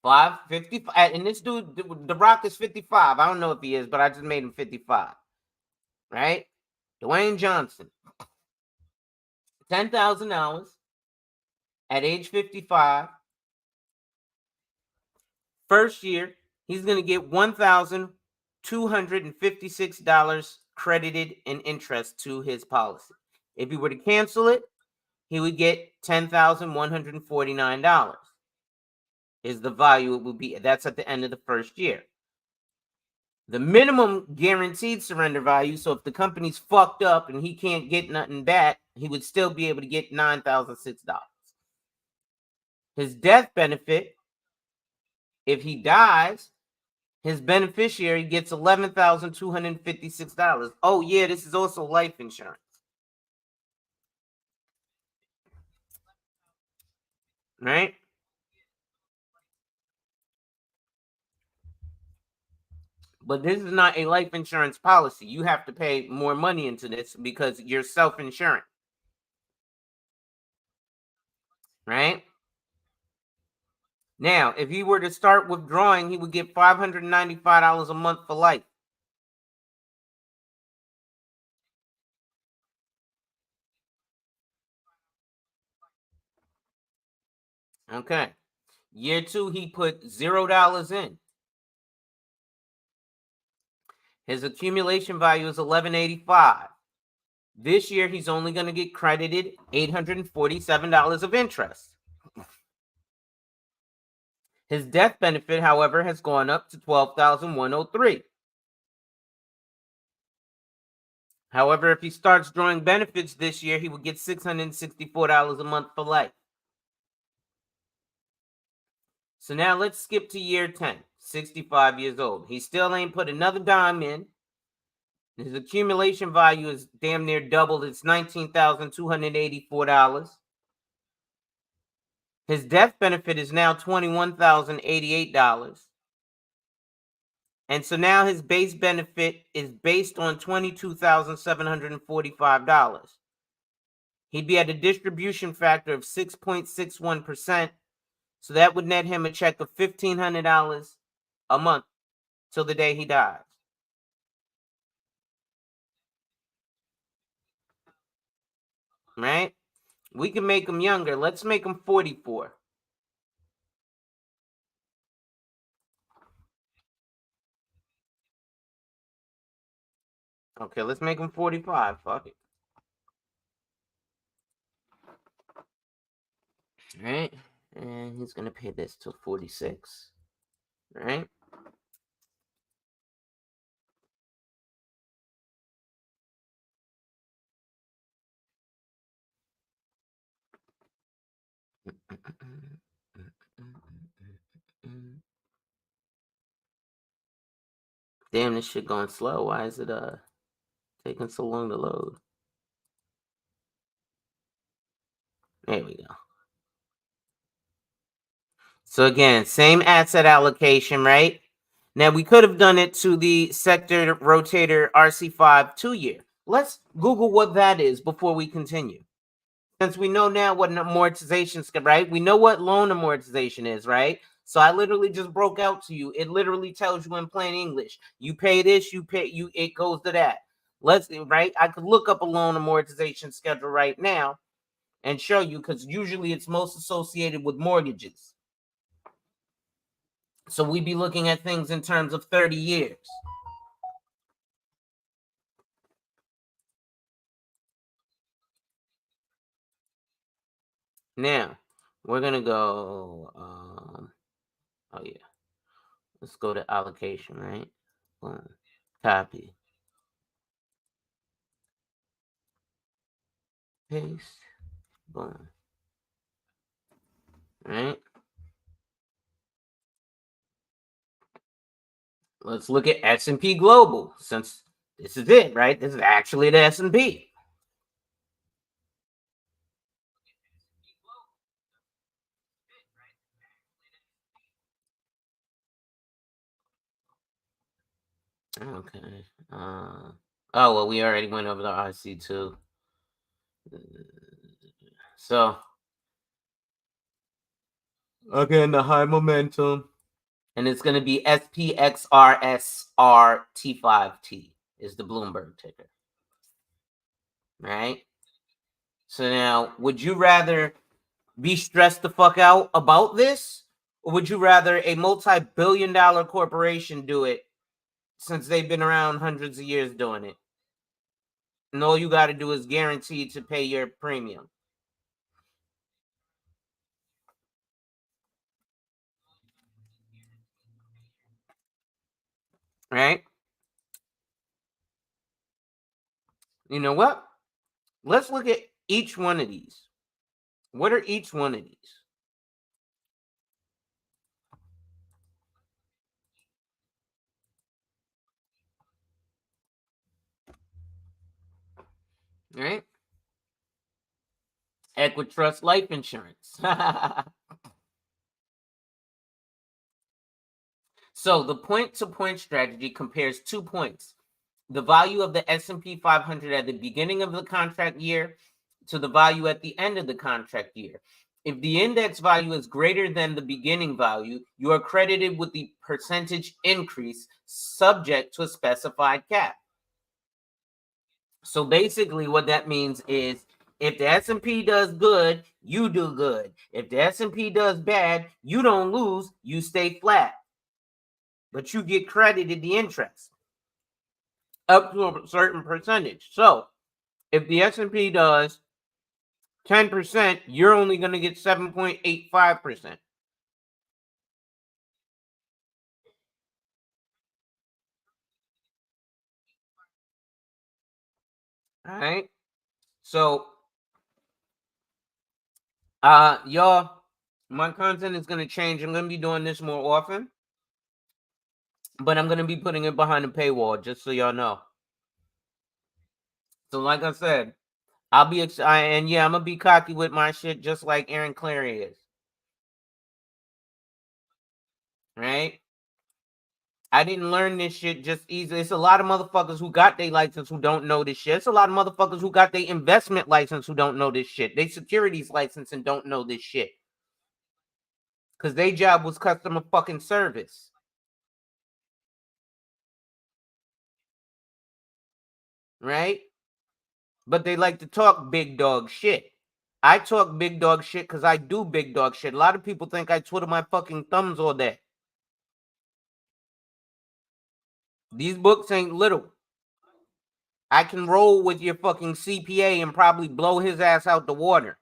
555, and this dude, The Rock is 55. I don't know if he is, but I just made him 55. Right? Dwayne Johnson, $10,000 at age 55. First year, he's going to get $1,256 credited in interest to his policy. If he were to cancel it, he would get $10,149 is the value it would be. That's at the end of the first year. The minimum guaranteed surrender value, so if the company's fucked up and he can't get nothing back, he would still be able to get $9,006. His death benefit, if he dies, His beneficiary gets $11,256. Oh, yeah, this is also life insurance. Right? But this is not a life insurance policy. You have to pay more money into this because you're self-insuring. Right? Now, if he were to start withdrawing, he would get $595 a month for life. Okay. Year 2, he put $0 in. His accumulation value is $11.85. This year, he's only going to get credited $847 of interest. His death benefit, however, has gone up to $12,103. However, if he starts drawing benefits this year, he would get $664 a month for life. So now let's skip to year 10, 65 years old. He still ain't put another dime in. His accumulation value is damn near doubled. It's $19,284. His death benefit is now $21,088. And so now his base benefit is based on $22,745. He'd be at a distribution factor of 6.61%. So that would net him a check of $1,500 a month till the day he dies. Right? We can make him younger. Let's make him 44. Okay, let's make him 45. Fuck it. Right? And he's going to pay this till 46. Right? Damn, this shit going slow. Why is it taking so long to load? There we go. So again, same asset allocation, right? Now we could have done it to the sector rotator RC5 2-year. Let's Google what that is before we continue. Since we know now what an amortization is, right? We know what loan amortization is, right? So I literally just broke out to you. It literally tells you in plain English. You pay this, it goes to that. Right? I could look up a loan amortization schedule right now and show you, because usually it's most associated with mortgages. So we'd be looking at things in terms of 30 years. Now, we're going to go, oh yeah, let's go to allocation, right? Boom. Copy. Paste. Boom. Right? Let's look at S&P Global, since this is it, right? This is actually the S&P. Okay. Oh, well, we already went over the RC2. So, again, the high momentum. And it's going to be SPXRSRT5T is the Bloomberg ticker. Right? So now, would you rather be stressed the fuck out about this? Or would you rather a multi-billion-dollar corporation do it, since they've been around hundreds of years doing it? And all you got to do is guarantee to pay your premium. Right? You know what? Let's look at each one of these. What are each one of these? right? Equitrust life insurance. So the point-to-point strategy compares 2 points: the value of the S&P 500 at the beginning of the contract year to the value at the end of the contract year. If the index value is greater than the beginning value, you are credited with the percentage increase subject to a specified cap. So basically what that means is if the S&P does good, you do good. If the S&P does bad, you don't lose, you stay flat. But you get credited the interest up to a certain percentage. So if the S&P does 10%, you're only going to get 7.85%. All right. So, y'all, my content is going to change. I'm going to be doing this more often, but I'm going to be putting it behind a paywall, just so y'all know. So, like I said, I'll be excited, and yeah, I'm going to be cocky with my shit, just like Aaron Clary is. Right? I didn't learn this shit just easy. It's a lot of motherfuckers who got their license who don't know this shit. It's a lot of motherfuckers who got their investment license who don't know this shit. They securities license and don't know this shit. Because their job was customer fucking service. Right? But they like to talk big dog shit. I talk big dog shit because I do big dog shit. A lot of people think I twiddle my fucking thumbs all day. These books ain't little. I can roll with your fucking CPA and probably blow his ass out the water.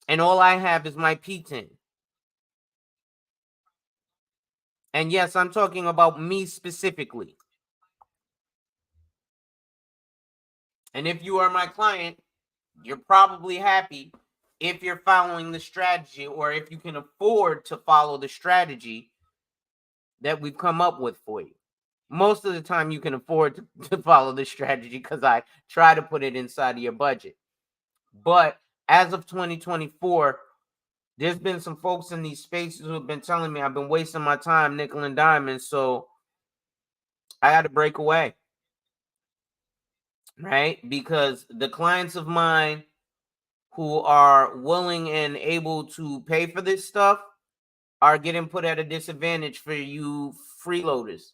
And all I have is my P10. And yes, I'm talking about me specifically. And if you are my client, you're probably happy if you're following the strategy or if you can afford to follow the strategy that we've come up with for you. Most of the time, you can afford to follow the strategy because I try to put it inside of your budget. But as of 2024, there's been some folks in these spaces who have been telling me I've been wasting my time nickel and diamond, so I had to break away. Right? Because the clients of mine who are willing and able to pay for this stuff are getting put at a disadvantage for you freeloaders.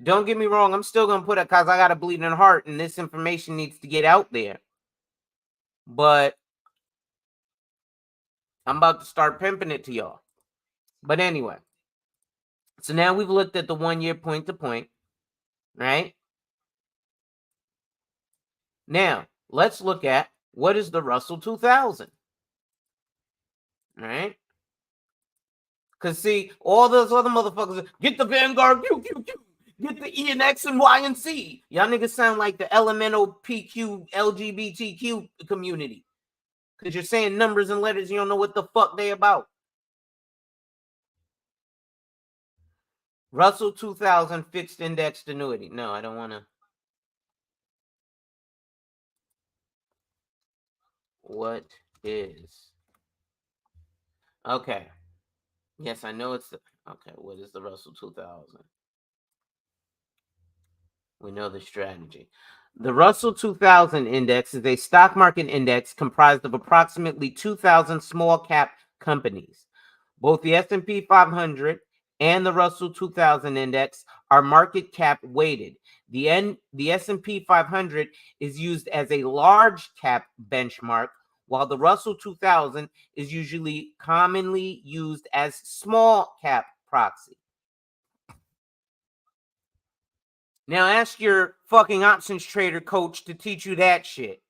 Don't get me wrong, I'm still going to put it because I got a bleeding heart and this information needs to get out there. But I'm about to start pimping it to y'all. But anyway, so now we've looked at the 1 year point to point, right? Now, let's look at what is the Russell 2000, right? Because see, all those other motherfuckers, get the Vanguard, get the E and X and Y and C. Y'all niggas sound like the elemental PQ LGBTQ community. Because you're saying numbers and letters, you don't know what the fuck they about. Russell 2000 fixed indexed annuity. No, I don't want to. What is? Okay. Yes, I know it's. Okay, what is the Russell 2000? We know the strategy. The Russell 2000 index is a stock market index comprised of approximately 2,000 small cap companies. Both the S&P 500 and the Russell 2000 index are market cap weighted. The S&P 500 is used as a large cap benchmark, while the Russell 2000 is usually commonly used as small cap proxy. Now ask your fucking options trader coach to teach you that shit.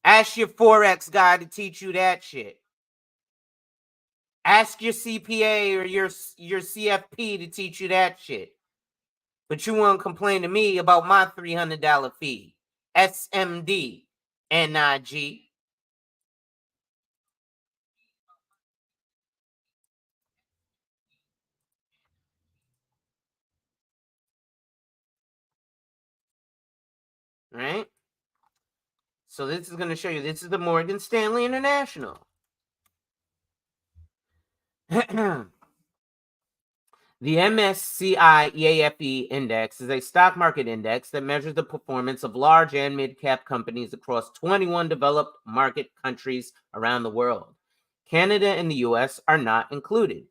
Ask your Forex guy to teach you that shit. Ask your CPA or your CFP to teach you that shit. But you won't complain to me about my $300 fee. SMD, NIG. right? So this is going to show you, this is the Morgan Stanley International. The MSCI EAFE index is a stock market index that measures the performance of large and mid-cap companies across 21 developed market countries around the world. Canada and the US are not included.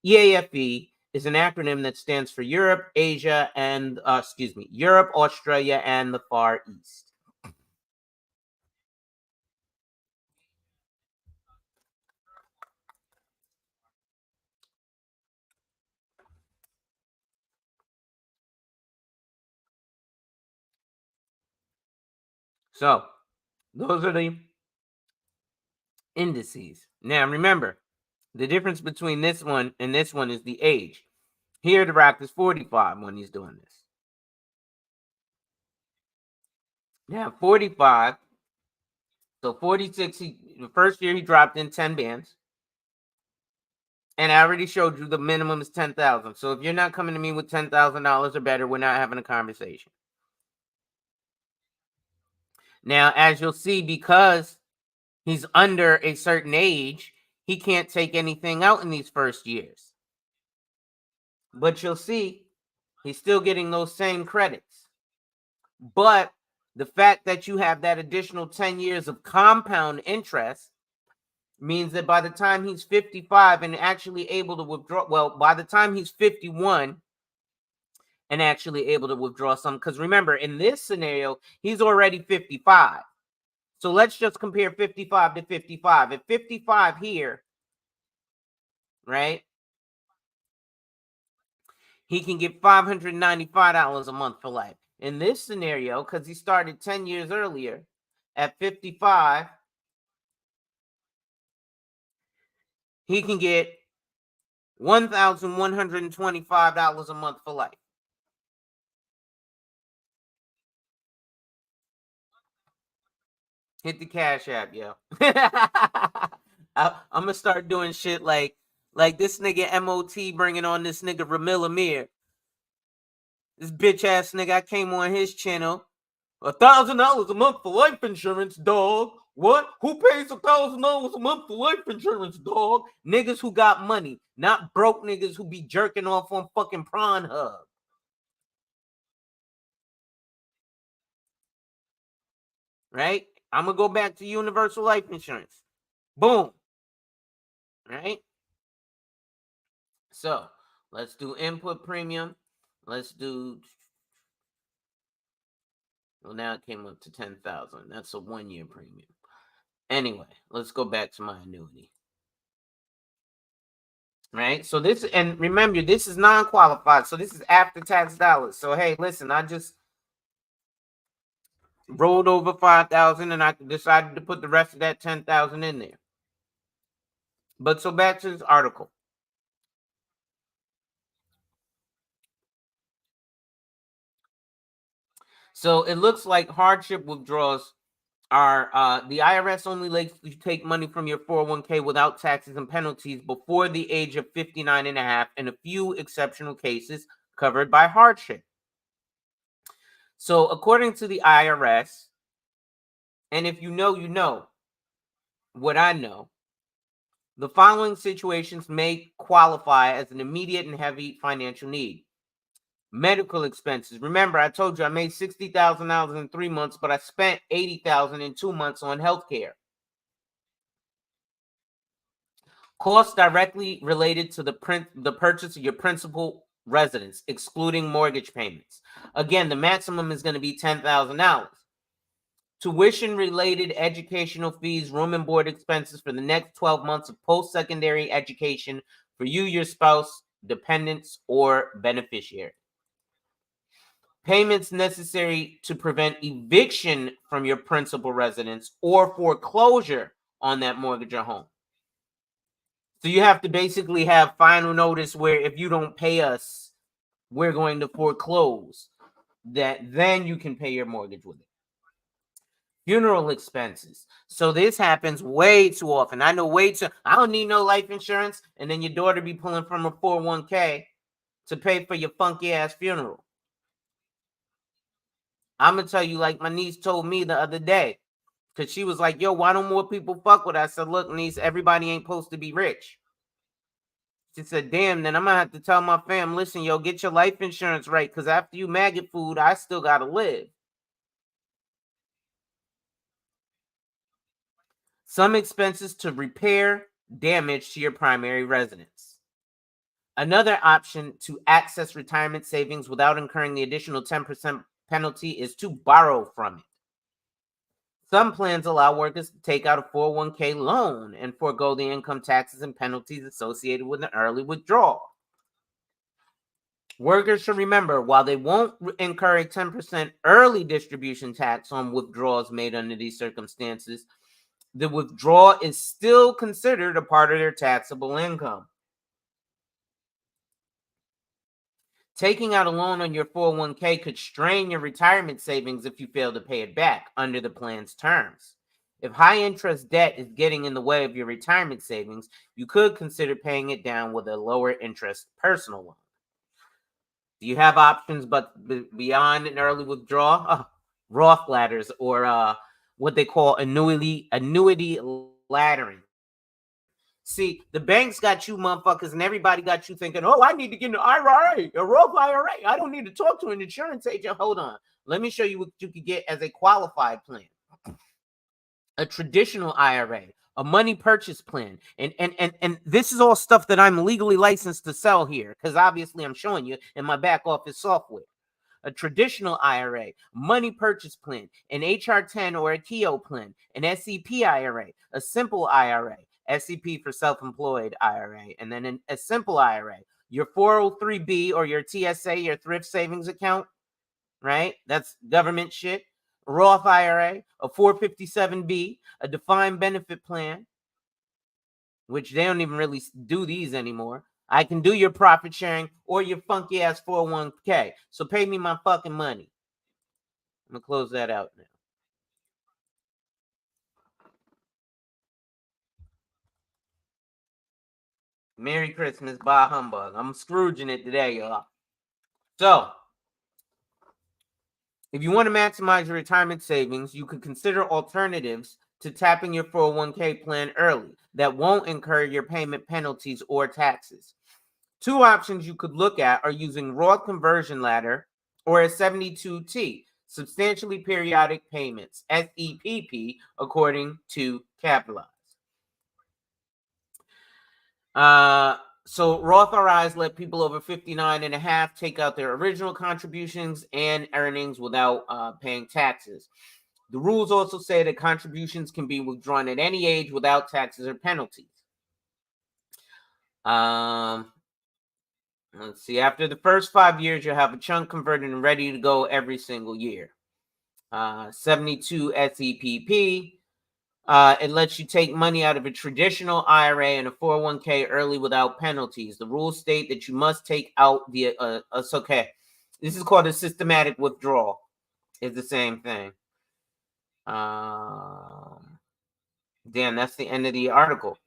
EAFE is an acronym that stands for Europe, Asia, and Europe, Australia, and the Far East. So those are the indices. Now remember, the difference between this one and this one is the age. Here, The Rock is 45 when he's doing this. Now, 45. So 46, the first year he dropped in 10 bands. And I already showed you the minimum is 10,000. So if you're not coming to me with $10,000 or better, we're not having a conversation. Now, as you'll see, because he's under a certain age, he can't take anything out in these first years. But you'll see, he's still getting those same credits. But the fact that you have that additional 10 years of compound interest means that by the time he's 55 and actually able to withdraw, well, by the time he's 51 and actually able to withdraw some, because remember, in this scenario, he's already 55. So let's just compare 55 to 55. At 55 here, right, he can get $595 a month for life. In this scenario, because he started 10 years earlier, at 55, he can get $1,125 a month for life. Hit the Cash App, yo. I'm gonna start doing shit like this nigga MOT bringing on this nigga Ramil Amir. This bitch ass nigga, I came on his channel. $1,000 a month for life insurance, dog. What? Who pays $1,000 a month for life insurance, dog? Niggas who got money, not broke niggas who be jerking off on fucking Pornhub. Right? I'm gonna go back to universal life insurance. Boom. Right? So let's do input premium. Let's do. Well, now it came up to 10,000. That's a 1-year premium. Anyway, let's go back to my annuity. Right? So this, and remember, this is non-qualified. So this is after tax dollars. So hey, listen, I just rolled over 5,000 and I decided to put the rest of that 10,000 in there. But so back to this article. So it looks like hardship withdrawals are the IRS only lets you take money from your 401k without taxes and penalties before the age of 59 and a half in a few exceptional cases covered by hardship. So according to the IRS, and if you know what I know, the following situations may qualify as an immediate and heavy financial need. Medical expenses. Remember, I told you I made $60,000 in 3 months, but I spent $80,000 in 2 months on healthcare. Costs directly related to the purchase of your principal residence, excluding mortgage payments. Again, the maximum is going to be $10,000. Tuition-related educational fees, room and board expenses for the next 12 months of post-secondary education for you, your spouse, dependents, or beneficiary. Payments necessary to prevent eviction from your principal residence or foreclosure on that mortgage or home. So you have to basically have final notice where if you don't pay us, we're going to foreclose. That then you can pay your mortgage with it. Funeral expenses. So this happens way too often. I know way too. I don't need no life insurance, and then your daughter be pulling from her 401k to pay for your funky ass funeral. I'm gonna tell you, like my niece told me the other day, because she was like, yo, why don't more people fuck with us? I said, look, niece, everybody ain't supposed to be rich. She said, damn, then I'm gonna have to tell my fam, listen, yo, get your life insurance right, because after you maggot food, I still gotta live. Some expenses to repair damage to your primary residence. Another option to access retirement savings without incurring the additional 10% penalty is to borrow from it. Some plans allow workers to take out a 401k loan and forego the income taxes and penalties associated with an early withdrawal. Workers should remember, while they won't incur a 10% early distribution tax on withdrawals made under these circumstances, the withdrawal is still considered a part of their taxable income. Taking out a loan on your 401k could strain your retirement savings if you fail to pay it back under the plan's terms. If high interest debt is getting in the way of your retirement savings, you could consider paying it down with a lower interest personal loan. Do you have options but beyond an early withdrawal? Roth ladders, or what they call annuity laddering. See, the banks got you motherfuckers and everybody got you thinking, oh, I need to get an IRA, a Roth IRA. I don't need to talk to an insurance agent. Hold on. Let me show you what you could get as a qualified plan. A traditional IRA, a money purchase plan. And this is all stuff that I'm legally licensed to sell here, because obviously I'm showing you in my back office software. A traditional IRA, money purchase plan, an HR10 or a KEO plan, an SEP IRA, a simple IRA, SEP for self-employed IRA, and then a simple IRA, your 403B or your TSA, your thrift savings account, right? That's government shit. Roth IRA, a 457B, a defined benefit plan, which they don't even really do these anymore. I can do your profit sharing or your funky ass 401k. So pay me my fucking money. I'm going to close that out now. Merry Christmas, bah humbug. I'm Scrooging it today, y'all. So, if you want to maximize your retirement savings, you could consider alternatives to tapping your 401k plan early that won't incur your payment penalties or taxes. Two options you could look at are using Roth conversion ladder or a 72T, substantially periodic payments, SEPP, according to Capitalize. So Roth IRAs let people over 59 and a half take out their original contributions and earnings without paying taxes. The rules also say that contributions can be withdrawn at any age without taxes or penalties. Let's see. After the first 5 years, you'll have a chunk converted and ready to go every single year. 72 SEPP. It lets you take money out of a traditional IRA and a 401k early without penalties. The rules state that you must take out the it's okay. This is called a systematic withdrawal. It's the same thing. Damn, that's the end of the article.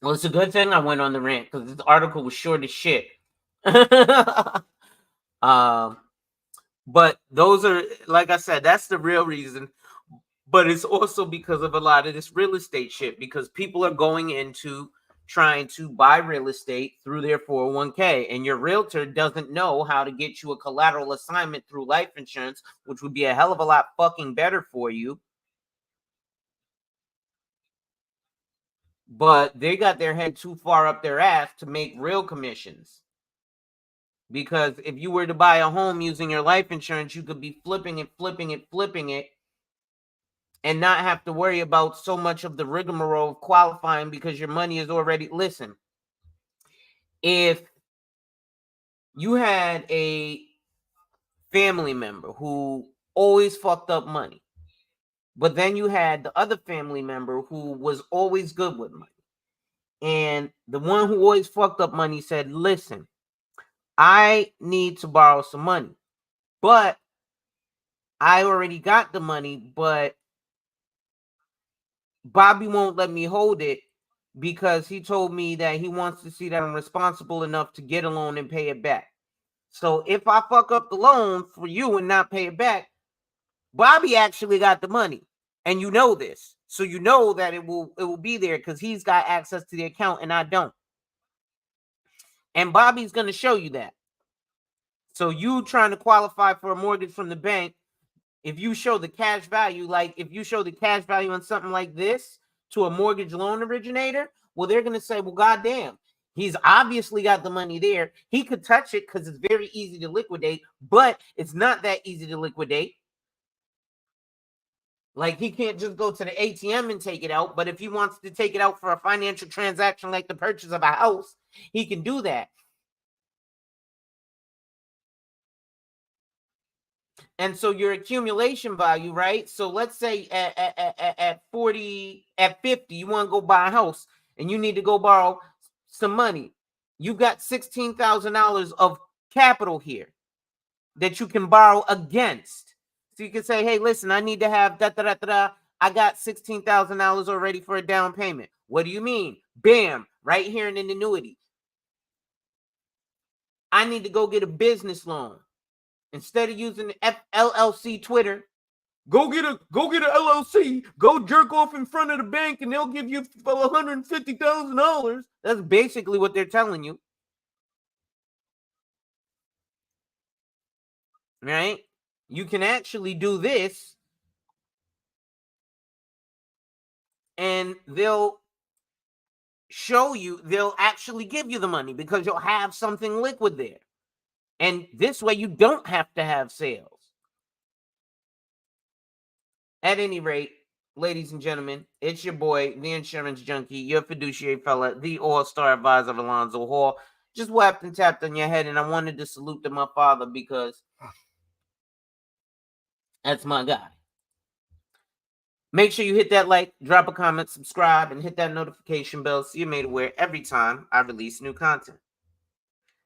Well, it's a good thing I went on the rant because this article was short as shit. But those are, like I said, that's the real reason. But it's also because of a lot of this real estate shit, because people are going into trying to buy real estate through their 401k, and your realtor doesn't know how to get you a collateral assignment through life insurance, which would be a hell of a lot fucking better for you. But they got their head too far up their ass to make real commissions. Because if you were to buy a home using your life insurance, you could be flipping it, and not have to worry about so much of the rigmarole of qualifying because your money is already. Listen, if you had a family member who always fucked up money, but then you had the other family member who was always good with money, and the one who always fucked up money said, listen, I need to borrow some money, but I already got the money, but Bobby won't let me hold it because he told me that he wants to see that I'm responsible enough to get a loan and pay it back. So if I fuck up the loan for you and not pay it back, Bobby actually got the money, and you know this, so you know that it will be there because he's got access to the account and I don't. And Bobby's going to show you that. So you trying to qualify for a mortgage from the bank, if you show the cash value, like if you show the cash value on something like this to a mortgage loan originator, well, they're going to say, well, goddamn, he's obviously got the money there. He could touch it because it's very easy to liquidate, but it's not that easy to liquidate. Like he can't just go to the ATM and take it out, but if he wants to take it out for a financial transaction like the purchase of a house, he can do that. And so your accumulation value, right? So let's say at 40, at 50, you want to go buy a house and you need to go borrow some money. You got $16,000 of capital here that you can borrow against. So you can say, hey, listen, I need to have da-da-da-da-da. I got $16,000 already for a down payment. What do you mean? Bam, right here in an annuity. I need to go get a business loan. Instead of using the LLC Twitter, go get a LLC. Go jerk off in front of the bank, and they'll give you $150,000. That's basically what they're telling you, right? You can actually do this, and they'll show you. They'll actually give you the money because you'll have something liquid there, and this way you don't have to have sales. At any rate, ladies and gentlemen, it's your boy, the insurance junkie, your fiduciary fella, the all-star advisor, Alonzo Hall. Just whapped and tapped on your head, and I wanted to salute to my father because that's my guy. Make sure you hit that like, drop a comment, subscribe, and hit that notification bell so you're made aware every time I release new content.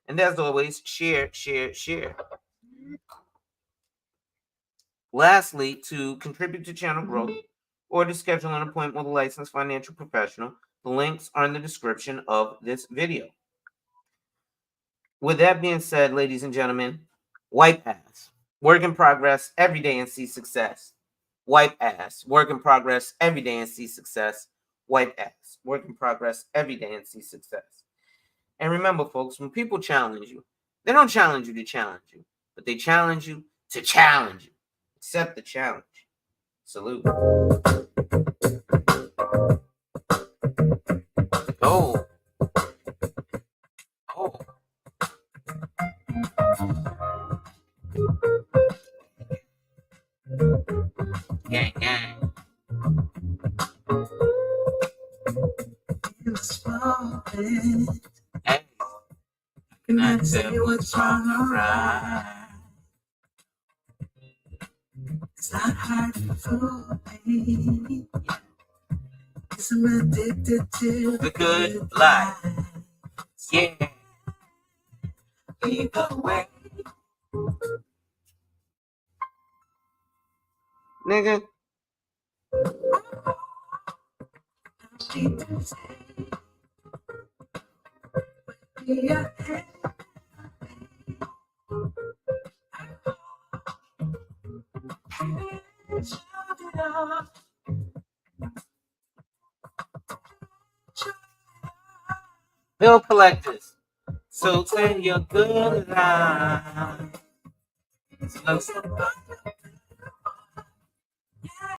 And as always, share, share, share. Lastly, to contribute to channel growth or to schedule an appointment with a licensed financial professional, the links are in the description of this video. With that being said, ladies and gentlemen, wipe ass. Work in progress every day and see success. Wipe ass. Work in progress every day and see success. Wipe ass. Work in progress every day and see success. And remember, folks, when people challenge you, they don't challenge you to challenge you, but they challenge you to challenge you. Accept the challenge. Salute. Oh. Oh. Gang, gang. Hey. Can I tell you what's wrong or right? It's not hard to fool me. Cause I'm addicted to the good life. Yeah. Either way. Nigga. Bill collectors. So tell your good life.